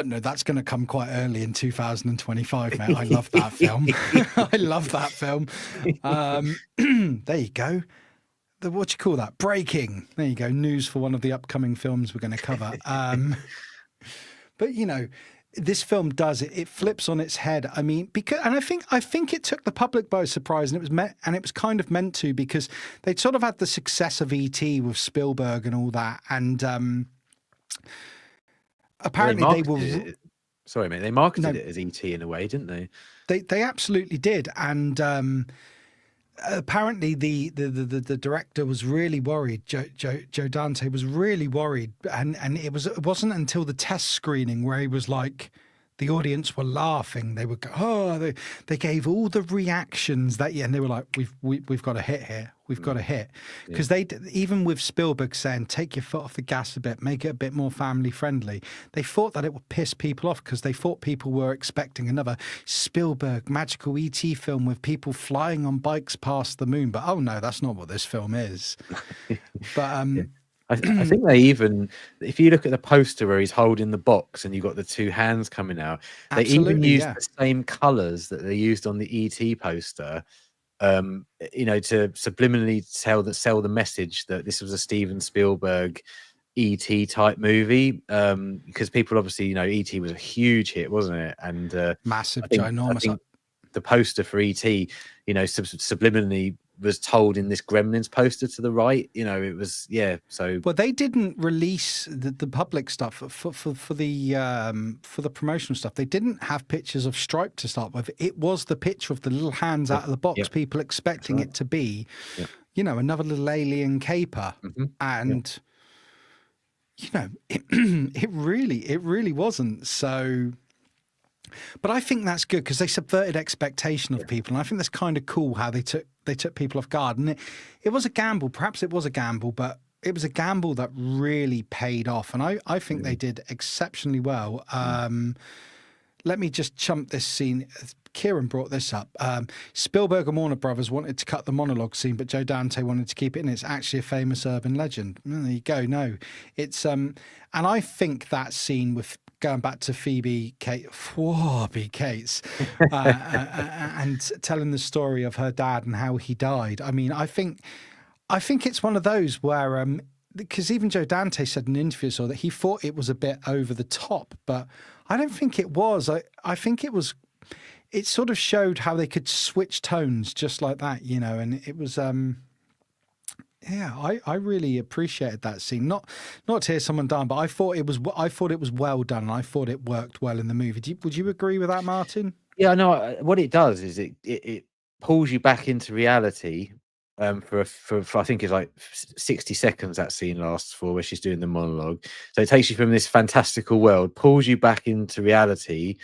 No, that's going to come quite early in 2025, mate. I love that film. I love that film. There you go. what do you call that? Breaking. There you go. News for one of the upcoming films we're going to cover. But you know, this film does it. It flips on its head. I mean, because, and I think it took the public by surprise, and it was kind of meant to, because they'd sort of had the success of E.T. with Spielberg and all that, and apparently they were. Sorry, mate. They marketed it as E.T. in a way, didn't they? They absolutely did, and apparently the director was really worried. Joe Dante was really worried, and it wasn't until the test screening where he was like, the audience were laughing. They would go, oh, they gave all the reactions that, yeah, and they were like, we've got a hit here. We've got a hit. Because even with Spielberg saying, take your foot off the gas a bit, make it a bit more family friendly, they thought that it would piss people off, because they thought people were expecting another Spielberg magical E.T. film with people flying on bikes past the moon. But oh no, that's not what this film is. But I think they even, if you look at the poster where he's holding the box and you've got the two hands coming out, they even used the same colours that they used on the ET poster, you know, to subliminally sell the message that this was a Steven Spielberg ET type movie, because people obviously, you know, ET was a huge hit, wasn't it? And massive, ginormous. I think the poster for ET, you know, subliminally was told in this Gremlins poster to the right. You know, it was, yeah. So, well, they didn't release the public stuff for the promotional stuff. They didn't have pictures of Stripe to start with. It was the picture of the little hands out of the box, people expecting it to be, you know, another little alien caper, and you know, it really wasn't. So, but I think that's good, because they subverted expectation of people, and I think that's kind of cool how they took people off guard. And it was a gamble. Perhaps it was a gamble, but it was a gamble that really paid off. And I think they did exceptionally well. Let me just chump this scene. Kieran brought this up. Spielberg and Warner Brothers wanted to cut the monologue scene, but Joe Dante wanted to keep it in. It's actually a famous urban legend. Well, there you go. No, it's and I think that scene with, going back to Phoebe Cates, and telling the story of her dad and how he died. I mean, I think it's one of those where, because even Joe Dante said in an interview that he thought it was a bit over the top, but I don't think it was. I think it was. It sort of showed how they could switch tones just like that, you know, and it was. Yeah, I really appreciated that scene. Not to hear someone die, but I thought it was well done, and I thought it worked well in the movie. Would you agree with that, Martyn? Yeah, no. What it does is it pulls you back into reality. For I think it's like 60 seconds that scene lasts for, where she's doing the monologue. So it takes you from this fantastical world, pulls you back into reality,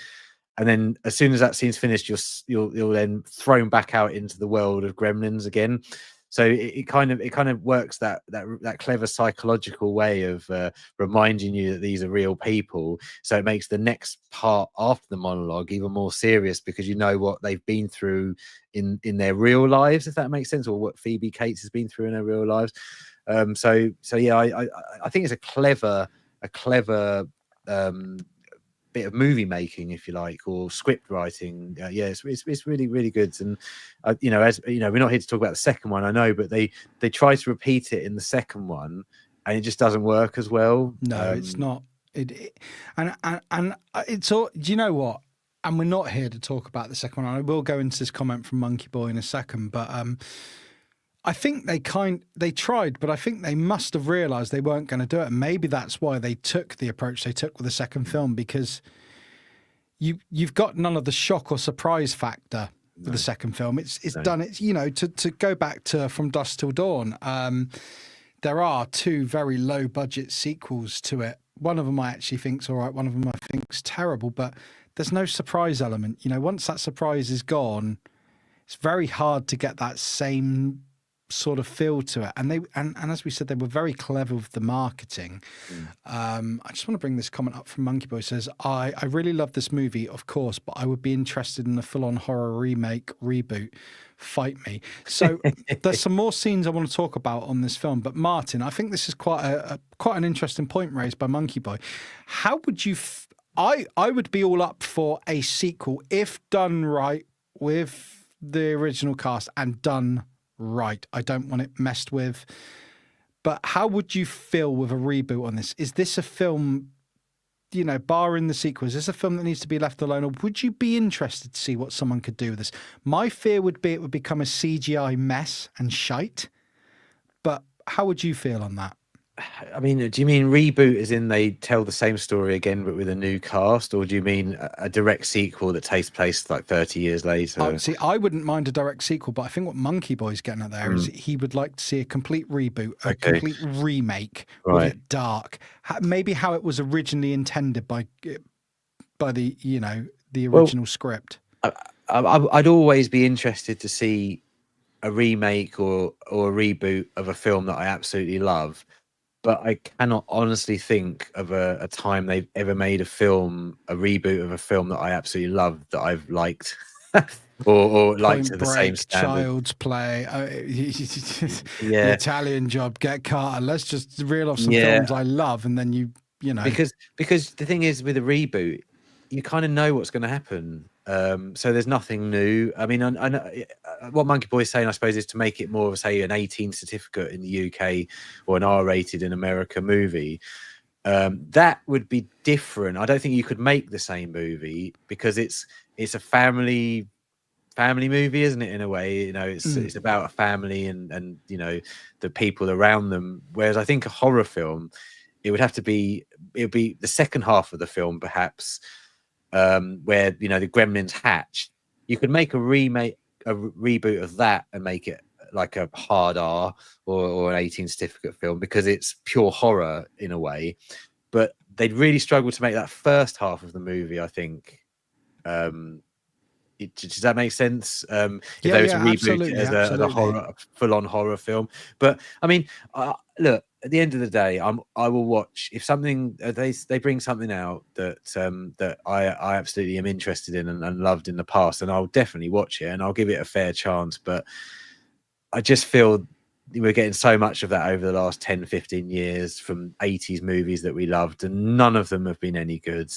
and then as soon as that scene's finished, you're then thrown back out into the world of Gremlins again. So it kind of works that clever psychological way of reminding you that these are real people. So it makes the next part after the monologue even more serious, because you know what they've been through in their real lives, if that makes sense, or what Phoebe Cates has been through in her real lives. So yeah, I think it's a clever bit of movie making, if you like, or script writing. Yeah, it's really, really good. And you know, as you know, we're not here to talk about the second one, I know, but they try to repeat it in the second one, and it just doesn't work as well. No, it's not. And it's all. Do you know what? And we're not here to talk about the second one. I will go into this comment from Monkey Boy in a second, but I think they tried, but I think they must have realised they weren't going to do it. And maybe that's why they took the approach they took with the second film, because you've got none of the shock or surprise factor with the second film. It's done. It's, you know, to go back to From Dusk Till Dawn. There are two very low budget sequels to it. One of them I actually think's all right. One of them I think's terrible. But there's no surprise element. You know, once that surprise is gone, it's very hard to get that same sort of feel to it. And as we said, they were very clever with the marketing. I just want to bring this comment up from Monkey Boy. Says, I really love this movie, of course, but I would be interested in a full-on horror remake reboot. Fight me. So there's some more scenes I want to talk about on this film. But Martyn, I think this is quite an interesting point raised by Monkey Boy. How would you? I would be all up for a sequel if done right with the original cast and done right, I don't want it messed with. But how would you feel with a reboot on this? Is this a film, barring the sequel, is this a film that needs to be left alone? Or would you be interested to see what someone could do with this? My fear would be it would become a CGI mess and shite. But how would you feel on that? I mean, do you mean reboot as in they tell the same story again but with a new cast, or do you mean a direct sequel that takes place like 30 years later? See, I wouldn't mind a direct sequel, but I think what Monkey Boy's getting at there is he would like to see a complete reboot, a complete remake with it dark, maybe how it was originally intended by the the original script. I'd always be interested to see a remake or a reboot of a film that I absolutely love. But I cannot honestly think of a time they've ever made a reboot of a film that I absolutely loved, that I've liked or liked to the same standard. Child's Play, The Italian Job, Get Carter. Let's just reel off some films I love, and then you know. Because the thing is, with a reboot, you kind of know what's going to happen. So there's nothing new. I mean, I know what Monkey Boy is saying, I suppose, is to make it more of, say, an 18 certificate in the UK or an R-rated in America movie. That would be different. I don't think you could make the same movie because it's a family movie, isn't it? In a way, it's about a family and the people around them. Whereas I think a horror film, it would be the second half of the film, perhaps. Where the Gremlins hatch, you could make a reboot of that and make it like a hard R or an 18 certificate film because it's pure horror in a way. But they'd really struggle to make that first half of the movie, I think. Does that make sense? If they were to reboot it as a horror, full-on horror film. But I mean, look, at the end of the day, I will watch if something they bring something out that I absolutely am interested in and loved in the past, and I'll definitely watch it and I'll give it a fair chance. But I just feel we're getting so much of that over the last 10, 15 years from 80s movies that we loved, and none of them have been any good.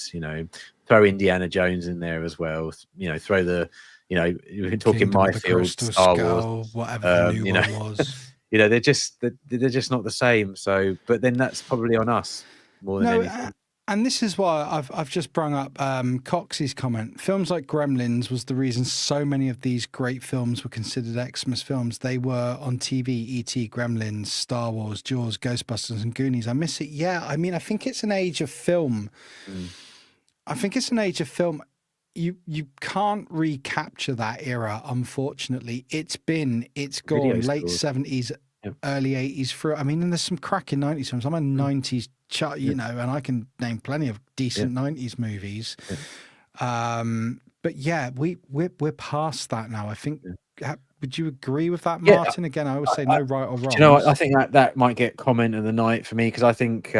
Throw Indiana Jones in there as well. Throw the, we've been talking My Field, Star Wars, whatever the new one was. They're just not the same. So, but then that's probably on us more than anything. And this is why I've just brung up Coxey's comment. Films like Gremlins was the reason so many of these great films were considered Xmas films. They were on TV, E.T., Gremlins, Star Wars, Jaws, Ghostbusters and Goonies. I miss it. Yeah, I mean, I think it's an age of film. I think it's an age of film. You can't recapture that era, unfortunately. It's gone. Late 70s, early 80s through. I mean, and there's some cracking 90s films. I'm a 90s chart, and I can name plenty of decent 90s movies. But yeah, we're past that now. I think. Would you agree with that, Martyn? Again, I always say no right or wrong. I think that might get comment of the night for me because I think,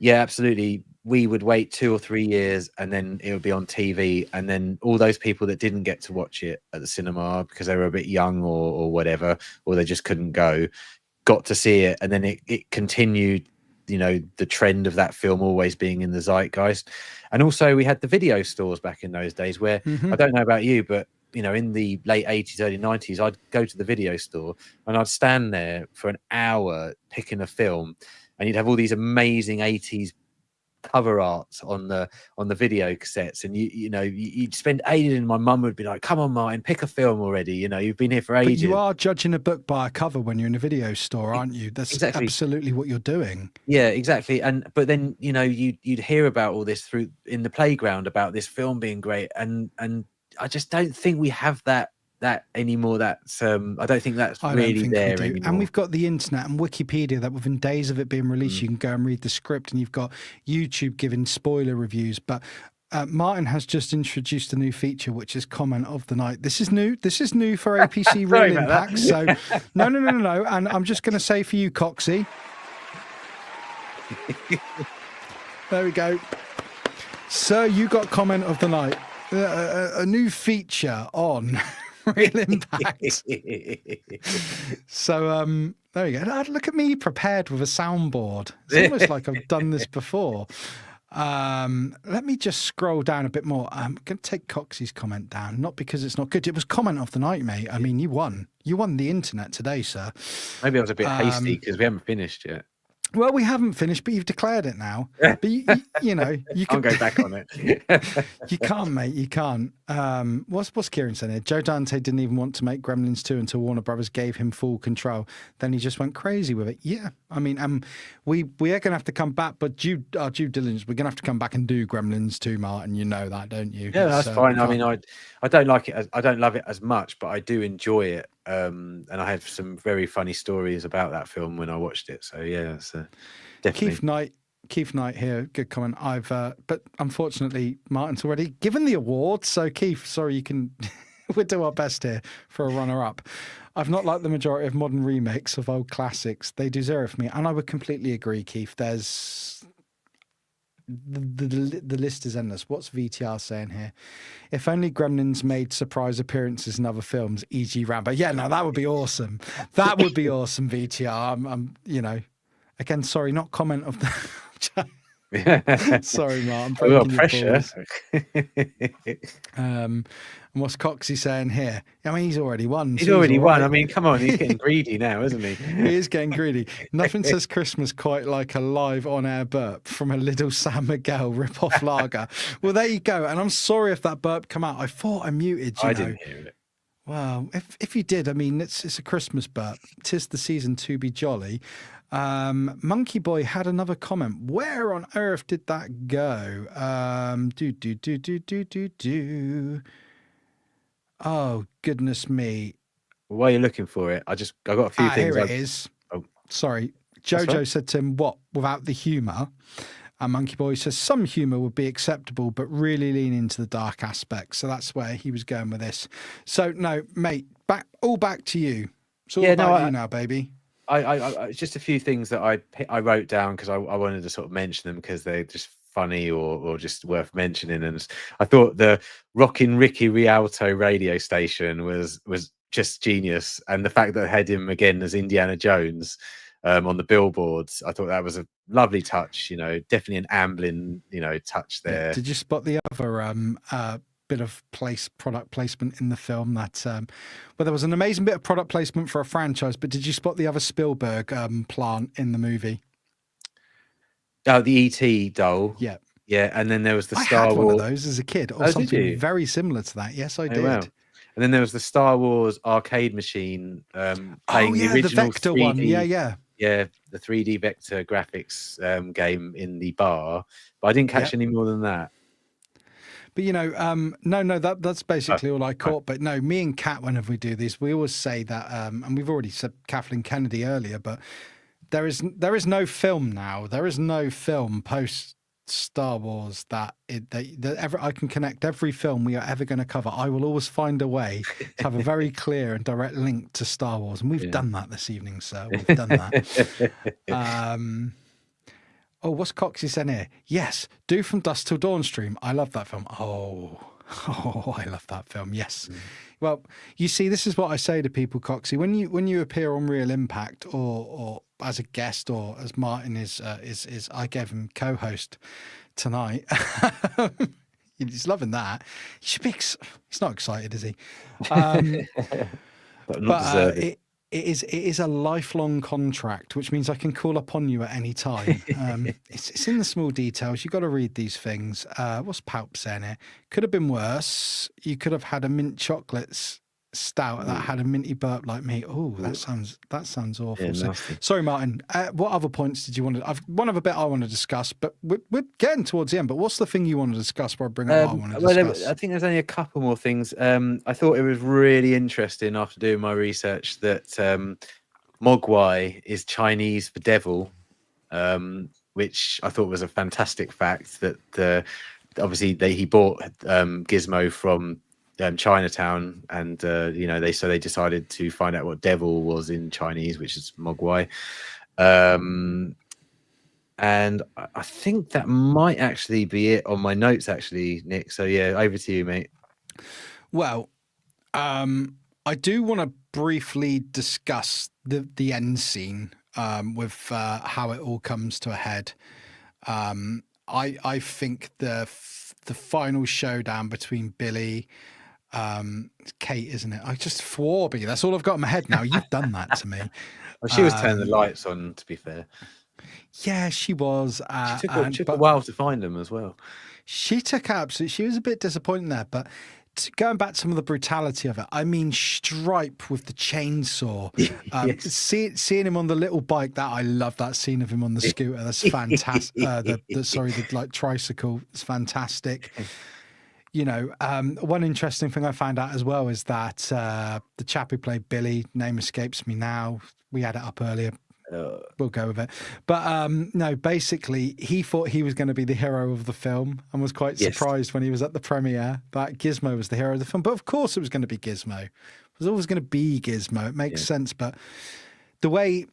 absolutely. We would wait 2 or 3 years and then it would be on TV. And then all those people that didn't get to watch it at the cinema because they were a bit young or whatever, or they just couldn't go, got to see it. And then it continued, the trend of that film always being in the zeitgeist. And also we had the video stores back in those days where I don't know about you, but in the late 80s, early 90s, I'd go to the video store and I'd stand there for an hour picking a film, and you'd have all these amazing 80s cover arts on the video cassettes, and you'd spend ages, and my mum would be like, "Come on, Martyn, pick a film already. You've been here for ages." But you are judging a book by a cover when you're in a video store, aren't you? That's absolutely what you're doing. Yeah, exactly. But then you'd hear about all this in the playground about this film being great, and I just don't think we have that anymore. That's I don't think that's really there anymore. And we've got the internet and Wikipedia that within days of it being released, you can go and read the script, and you've got YouTube giving spoiler reviews. But Martyn has just introduced a new feature, which is comment of the night. This is new. This is new for APC Real Impact. So no. And I'm just going to say for you, Coxey. There we go. Sir, you got comment of the night. A new feature on Real Impact. So there you go. Look at me prepared with a soundboard. It's almost like I've done this before. Let me just scroll down a bit more. I'm going to take Coxie's comment down, not because it's not good. It was comment of the night, mate. I mean, you won. You won the internet today, sir. Maybe I was a bit hasty because we haven't finished yet. Well, we haven't finished, but you've declared it now. But you know, you Can't can go back on it. You can't, mate. You can't. What's Kieran saying here? Joe Dante didn't even want to make Gremlins 2 until Warner Brothers gave him full control. Then he just went crazy with it. Yeah, I mean, we are gonna have to come back, but our due diligence, we're gonna have to come back and do Gremlins 2, Martin. You know that, don't you? Yeah, that's fine. I mean, I don't like it. I don't love it as much, but I do enjoy it. And I have some very funny stories about that film when I watched it. So yeah, so definitely. Keith Knight here, good comment. But unfortunately, Martin's already given the award. So Keith, sorry, you can. We'll do our best here for a runner-up. I've not liked the majority of modern remakes of old classics. They do zero for me, and I would completely agree, Keith. There's the list is endless. What's VTR saying here? If only Gremlins made surprise appearances in other films, e.g. Rambo. Yeah, no, that would be awesome. That would be awesome, VTR. I'm again, sorry, not comment of the. Sorry, Martin. A little pressure. And what's Coxie saying here? I mean, he's already won. He's already won. I mean, come on, he's getting greedy now, isn't he? He is getting greedy. Nothing says Christmas quite like a live on-air burp from a little San Miguel rip-off lager. Well, there you go. And I'm sorry if that burp come out. I thought I muted. I didn't hear it. Well, if you did, I mean, it's a Christmas burp. 'Tis the season to be jolly. Monkey Boy had another comment. Where on earth did that go? Oh, goodness me. While you're looking for it, I got a few things. Here it is. Oh. Sorry. Jojo said to him, what, without the humour? And Monkey Boy says some humour would be acceptable, but really lean into the dark aspects. So that's where he was going with this. So, no, mate, back to you. It's all about you now, baby. I just a few things that I wrote down because I wanted to sort of mention them because they're just funny or just worth mentioning. And I thought the Rockin' Ricky Rialto radio station was just genius, and the fact that I had him again as Indiana Jones on the billboards, I thought that was a lovely touch. You know, definitely an Amblin touch there. Did you spot the other bit of product placement in the film that well, there was an amazing bit of product placement for a franchise, but did you spot the other Spielberg plant in the movie? Oh, the E.T. doll. Yeah, and then there was the I Star had Wars. one of those as a kid, or something very similar to that. Yes, I did. Wow. And then there was the Star Wars arcade machine playing the original the Vector 3D, one. Yeah, the 3D Vector graphics game in the bar, but I didn't catch any more than that. But no, that's basically all I caught. But no, me and Kat, whenever we do these, we always say that, and we've already said Kathleen Kennedy earlier, but there is no film now. There is no film post Star Wars that I can connect every film we are ever going to cover. I will always find a way to have a very clear and direct link to Star Wars, and we've done that this evening, sir. We've done that. Oh, what's Coxie saying here? Yes, Do From Dusk Till Dawn stream. I love that film. Oh, I love that film. Yes. Well, you see, this is what I say to people, Coxie. When you appear on Real Impact or as a guest or as Martin is I gave him co-host tonight. He's loving that. He should be. He's not excited, is he? But it is a lifelong contract, which means I can call upon you at any time. It's in the small details. You've got to read these things. What's Palp saying here? Could have been worse. You could have had a mint chocolates stout that had a minty burp like me. Oh, that sounds awful. Yeah, so, sorry, Martin. What other points did you want to? I've one other bit I want to discuss, but we're getting towards the end. But what's the thing you want to discuss? Before I bring up what I want to discuss. I think there's only a couple more things. I thought it was really interesting after doing my research that Mogwai is Chinese for devil, which I thought was a fantastic fact. That obviously he bought Gizmo from Chinatown, and they decided to find out what devil was in Chinese, which is Mogwai. And I think that might actually be it on my notes, actually, Nick. So yeah, over to you, mate. Well, I do want to briefly discuss the end scene with how it all comes to a head. I think the final showdown between Billy, Kate, isn't it? I just Warby. That's all I've got in my head now. You've done that to me. Well, she was turning the lights on, to be fair. Yeah, she was. She took a while to find them as well. She took absolutely. She was a bit disappointing there, but going back to some of the brutality of it, I mean, Stripe with the chainsaw. Yes. Seeing him on the little bike, that I love that scene of him on the scooter. That's fantastic. The like tricycle. It's fantastic. You know, one interesting thing I found out as well is that the chap who played Billy, name escapes me now. We had it up earlier. We'll go with it. But no, basically, he thought he was going to be the hero of the film and was quite surprised when he was at the premiere that Gizmo was the hero of the film. But of course it was going to be Gizmo. It was always going to be Gizmo. It makes sense. But the way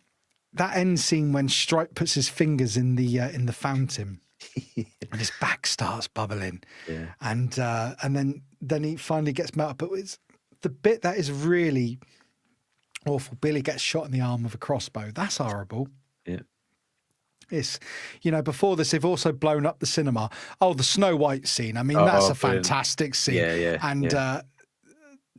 that end scene when Stripe puts his fingers in the fountain and his back starts bubbling, and then he finally gets melted. But it's the bit that is really awful. Billy gets shot in the arm with a crossbow. That's horrible. Yeah. It's, you know, before this, they've also blown up the cinema. Oh, the Snow White scene. I mean, that's a fantastic scene. Yeah. And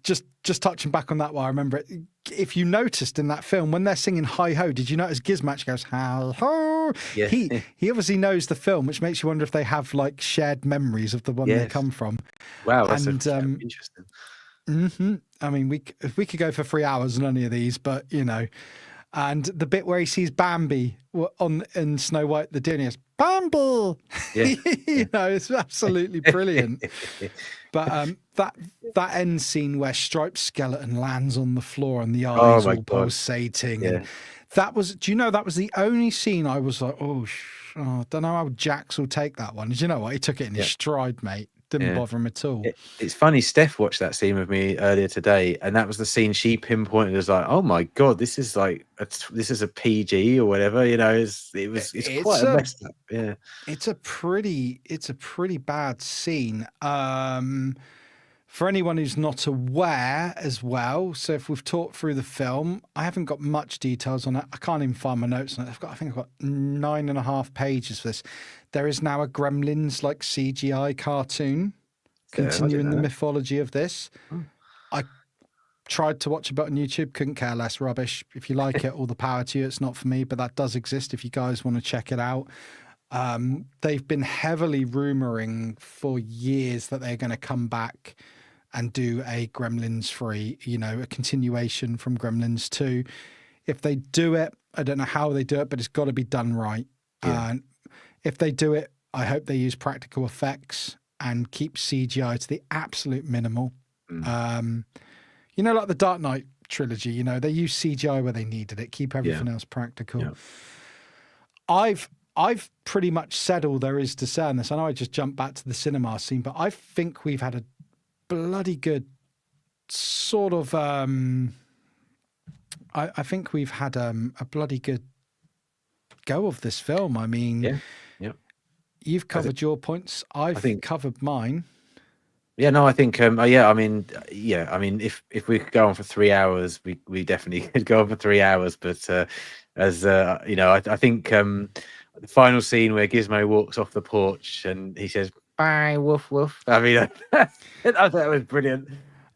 just touching back on that one, I remember it. If you noticed in that film, when they're singing Hi Ho, did you notice Gizmo actually goes, Hi Ho? Yeah. He obviously knows the film, which makes you wonder if they have like shared memories of the one they come from. Wow, that's interesting. Mm-hmm. I mean, we could go for 3 hours on any of these, but you know, and the bit where he sees Bambi in Snow White, the Disney is Bambi. You know, it's absolutely brilliant. But that end scene where Stripe's skeleton lands on the floor and the eyes all pulsating, and that was. Do you know that was the only scene I was like, I don't know how Jax will take that one. Do you know what? He took it in his stride, mate. Didn't bother him at all. It's funny, Steph watched that scene with me earlier today, and that was the scene she pinpointed as like, oh my god, this is like this is a PG or whatever, you know. It's quite a messed up. Yeah, it's a pretty bad scene. For anyone who's not aware as well, so if we've talked through the film, I haven't got much details on it. I can't even find my notes on it. I think I've got 9.5 pages for this. There is now a Gremlins like CGI cartoon continuing the mythology of this. I tried to watch a bit on YouTube, couldn't care less, rubbish. If you like it, all the power to you. It's not for me, but that does exist if you guys want to check it out. They've been heavily rumoring for years that they're going to come back and do a Gremlins 3, you know, a continuation from Gremlins 2. If they do it, I don't know how they do it, but it's got to be done right. And if they do it, I hope they use practical effects and keep CGI to the absolute minimal. You know, like the Dark Knight trilogy, you know, they use CGI where they needed it, keep everything else practical. I've pretty much said all there is to say on this. I know I just jumped back to the cinema scene, but I think we've had a bloody good sort of I think we've had a bloody good go of this film. I mean, you've covered your points. I think covered mine. Yeah, no, I think I mean, if we could go on for 3 hours, we definitely could go on for 3 hours. But as you know, I think the final scene where Gizmo walks off the porch and he says, "Bye, woof woof." I mean, I thought that was brilliant.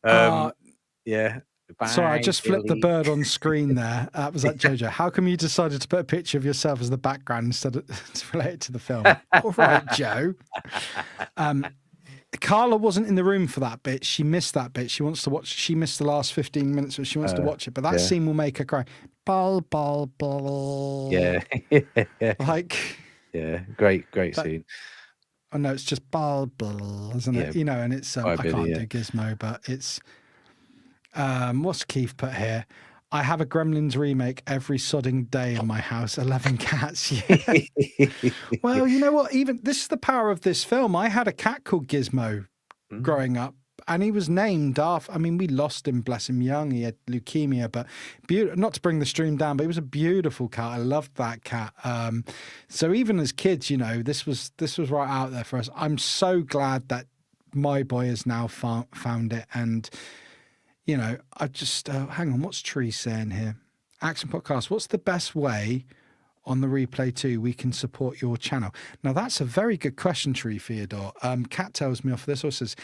Yeah. Bye, sorry, I just flipped Billy. the bird on screen there. That was that Jojo. How come you decided to put a picture of yourself as the background instead of to relate it to the film? All right, Joe. Carla wasn't in the room for that bit. She missed that bit. She wants to watch. She missed the last 15 minutes, but she wants to watch it. But that scene will make her cry. Ball, ball, ball. Yeah. Like. Yeah. Great scene. I know it's just ball, ball, isn't it? You know, and it's I can't do Gizmo, but it's. What's Keith put here? I have a Gremlins remake every sodding day in my house. 11 cats. Yeah. Well, you know what? Even this is the power of this film. I had a cat called Gizmo growing up, and he was named after. I mean, we lost him, bless him, young. He had leukemia, but not to bring the stream down, but he was a beautiful cat. I loved that cat. So even as kids, you know, this was right out there for us. I'm so glad that my boy has now found it. And you know, I just hang on. What's Tree saying here? Action podcast. What's the best way on the replay too, we can support your channel? Now, that's a very good question, Tree Theodore. Kat tells me off this or says,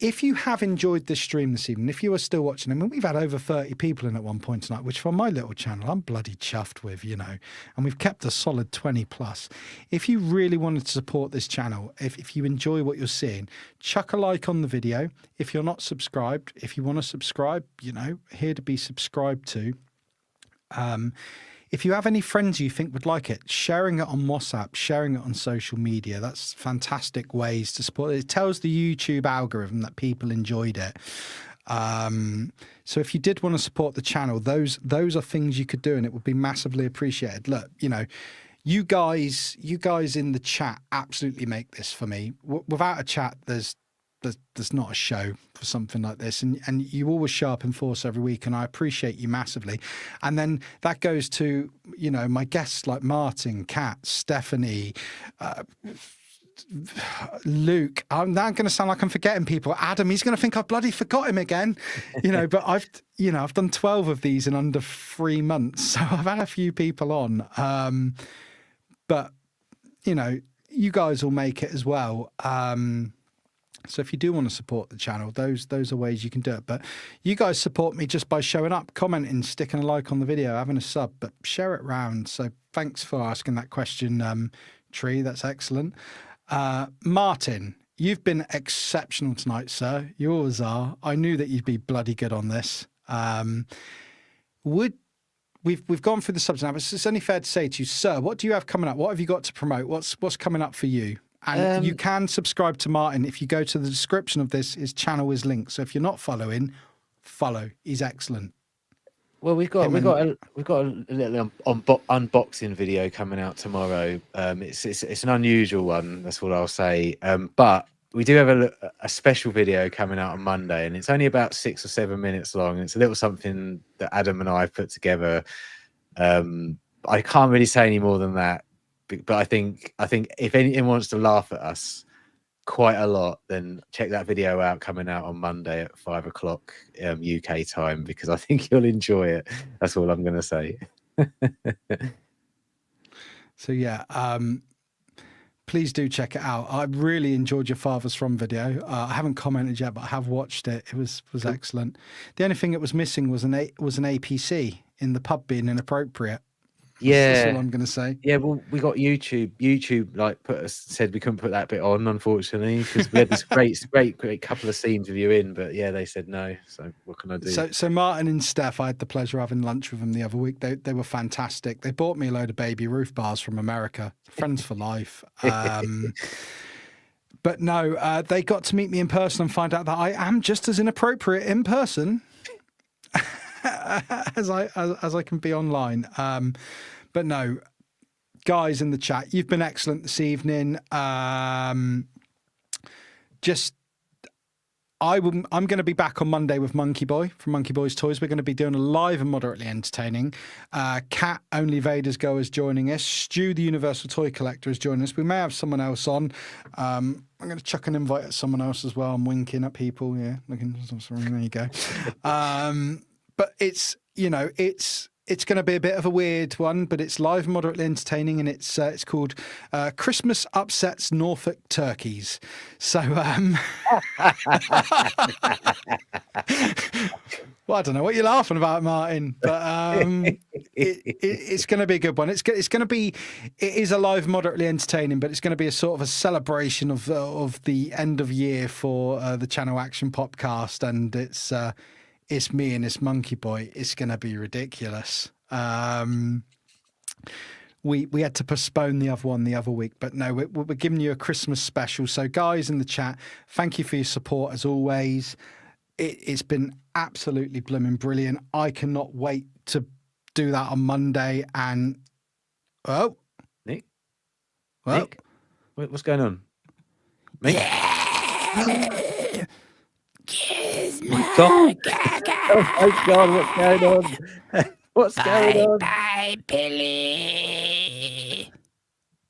if you have enjoyed this stream this evening, if you are still watching, I mean, we've had over 30 people in at one point tonight, which for my little channel, I'm bloody chuffed with, you know, and we've kept a solid 20 plus. If you really wanted to support this channel, if you enjoy what you're seeing, chuck a like on the video. If you're not subscribed, if you want to subscribe, you know, here to be subscribed to. If you have any friends you think would like it, sharing it on WhatsApp, sharing it on social media, that's fantastic ways to support it. It tells the YouTube algorithm that people enjoyed it. So if you did want to support the channel, those are things you could do, and it would be massively appreciated. Look, you know, you guys in the chat absolutely make this for me. Without a chat, there's not a show for something like this, and you always show up in force every week, and I appreciate you massively. And then that goes to, you know, my guests like Martyn, Kat, Stephanie, Luke. I'm now going to sound like I'm forgetting people. Adam, he's going to think I bloody forgot him again, you know. But I've done 12 of these in under 3 months, so I've had a few people on. But you know, you guys will make it as well. So if you do want to support the channel, those are ways you can do it. But you guys support me just by showing up, commenting, sticking a like on the video, having a sub, but share it round. So thanks for asking that question, Tree. That's excellent. Martyn, you've been exceptional tonight, sir. You always are. I knew that you'd be bloody good on this. We've gone through the subject now, but it's only fair to say to you, sir, what do you have coming up? What have you got to promote? What's coming up for you? And you can subscribe to Martyn. If you go to the description of this, his channel is linked. So if you're not following, follow. He's excellent. Well, we've got a little unboxing video coming out tomorrow. It's an unusual one. That's what I'll say. But we do have a special video coming out on Monday, and it's only about 6 or 7 minutes long. It's a little something that Adam and I have put together. I can't really say any more than that. But I think if anyone wants to laugh at us quite a lot, then check that video out coming out on Monday at 5 o'clock UK time, because I think you'll enjoy it. That's all I'm going to say. So yeah, please do check it out. I really enjoyed your Father's From video. I haven't commented yet, but I have watched it. It was excellent. The only thing that was missing was an APC in the pub being inappropriate. That's all I'm going to say. Yeah, well, we got YouTube. YouTube like said we couldn't put that bit on, unfortunately, because we had this great couple of scenes with you in, but yeah, they said no. So what can I do? So Martyn and Steph, I had the pleasure of having lunch with them the other week. They were fantastic. They bought me a load of Baby Ruth bars from America. Friends for life. But no, they got to meet me in person and find out that I am just as inappropriate in person as I can be online. But no, guys in the chat, you've been excellent this evening. I'm going to be back on Monday with Monkey Boy from Monkey Boy's Toys. We're going to be doing a live and moderately entertaining. Kat, Only Vader's Go, is joining us. Stu, the Universal Toy Collector, is joining us. We may have someone else on. I'm going to chuck an invite at someone else as well. I'm winking at people. Yeah, looking. There you go. But it's, you know, it's going to be a bit of a weird one, but it's live and moderately entertaining, and it's called Christmas Upsets Norfolk Turkeys. So, well, I don't know what you're laughing about, Martyn, but it's going to be a good one. It is a live, moderately entertaining, but it's going to be a sort of a celebration of the end of year for the Channel Action podcast, and it's me and this Monkey Boy. It's going to be ridiculous. We had to postpone the other one the other week, but no, we're giving you a Christmas special. So guys in the chat, thank you for your support as always. It's been absolutely blooming brilliant. I cannot wait to do that on Monday. And Nick, what's going on? Me? Yeah. Oh my God, what's going on? What's going on? Bye, Billy.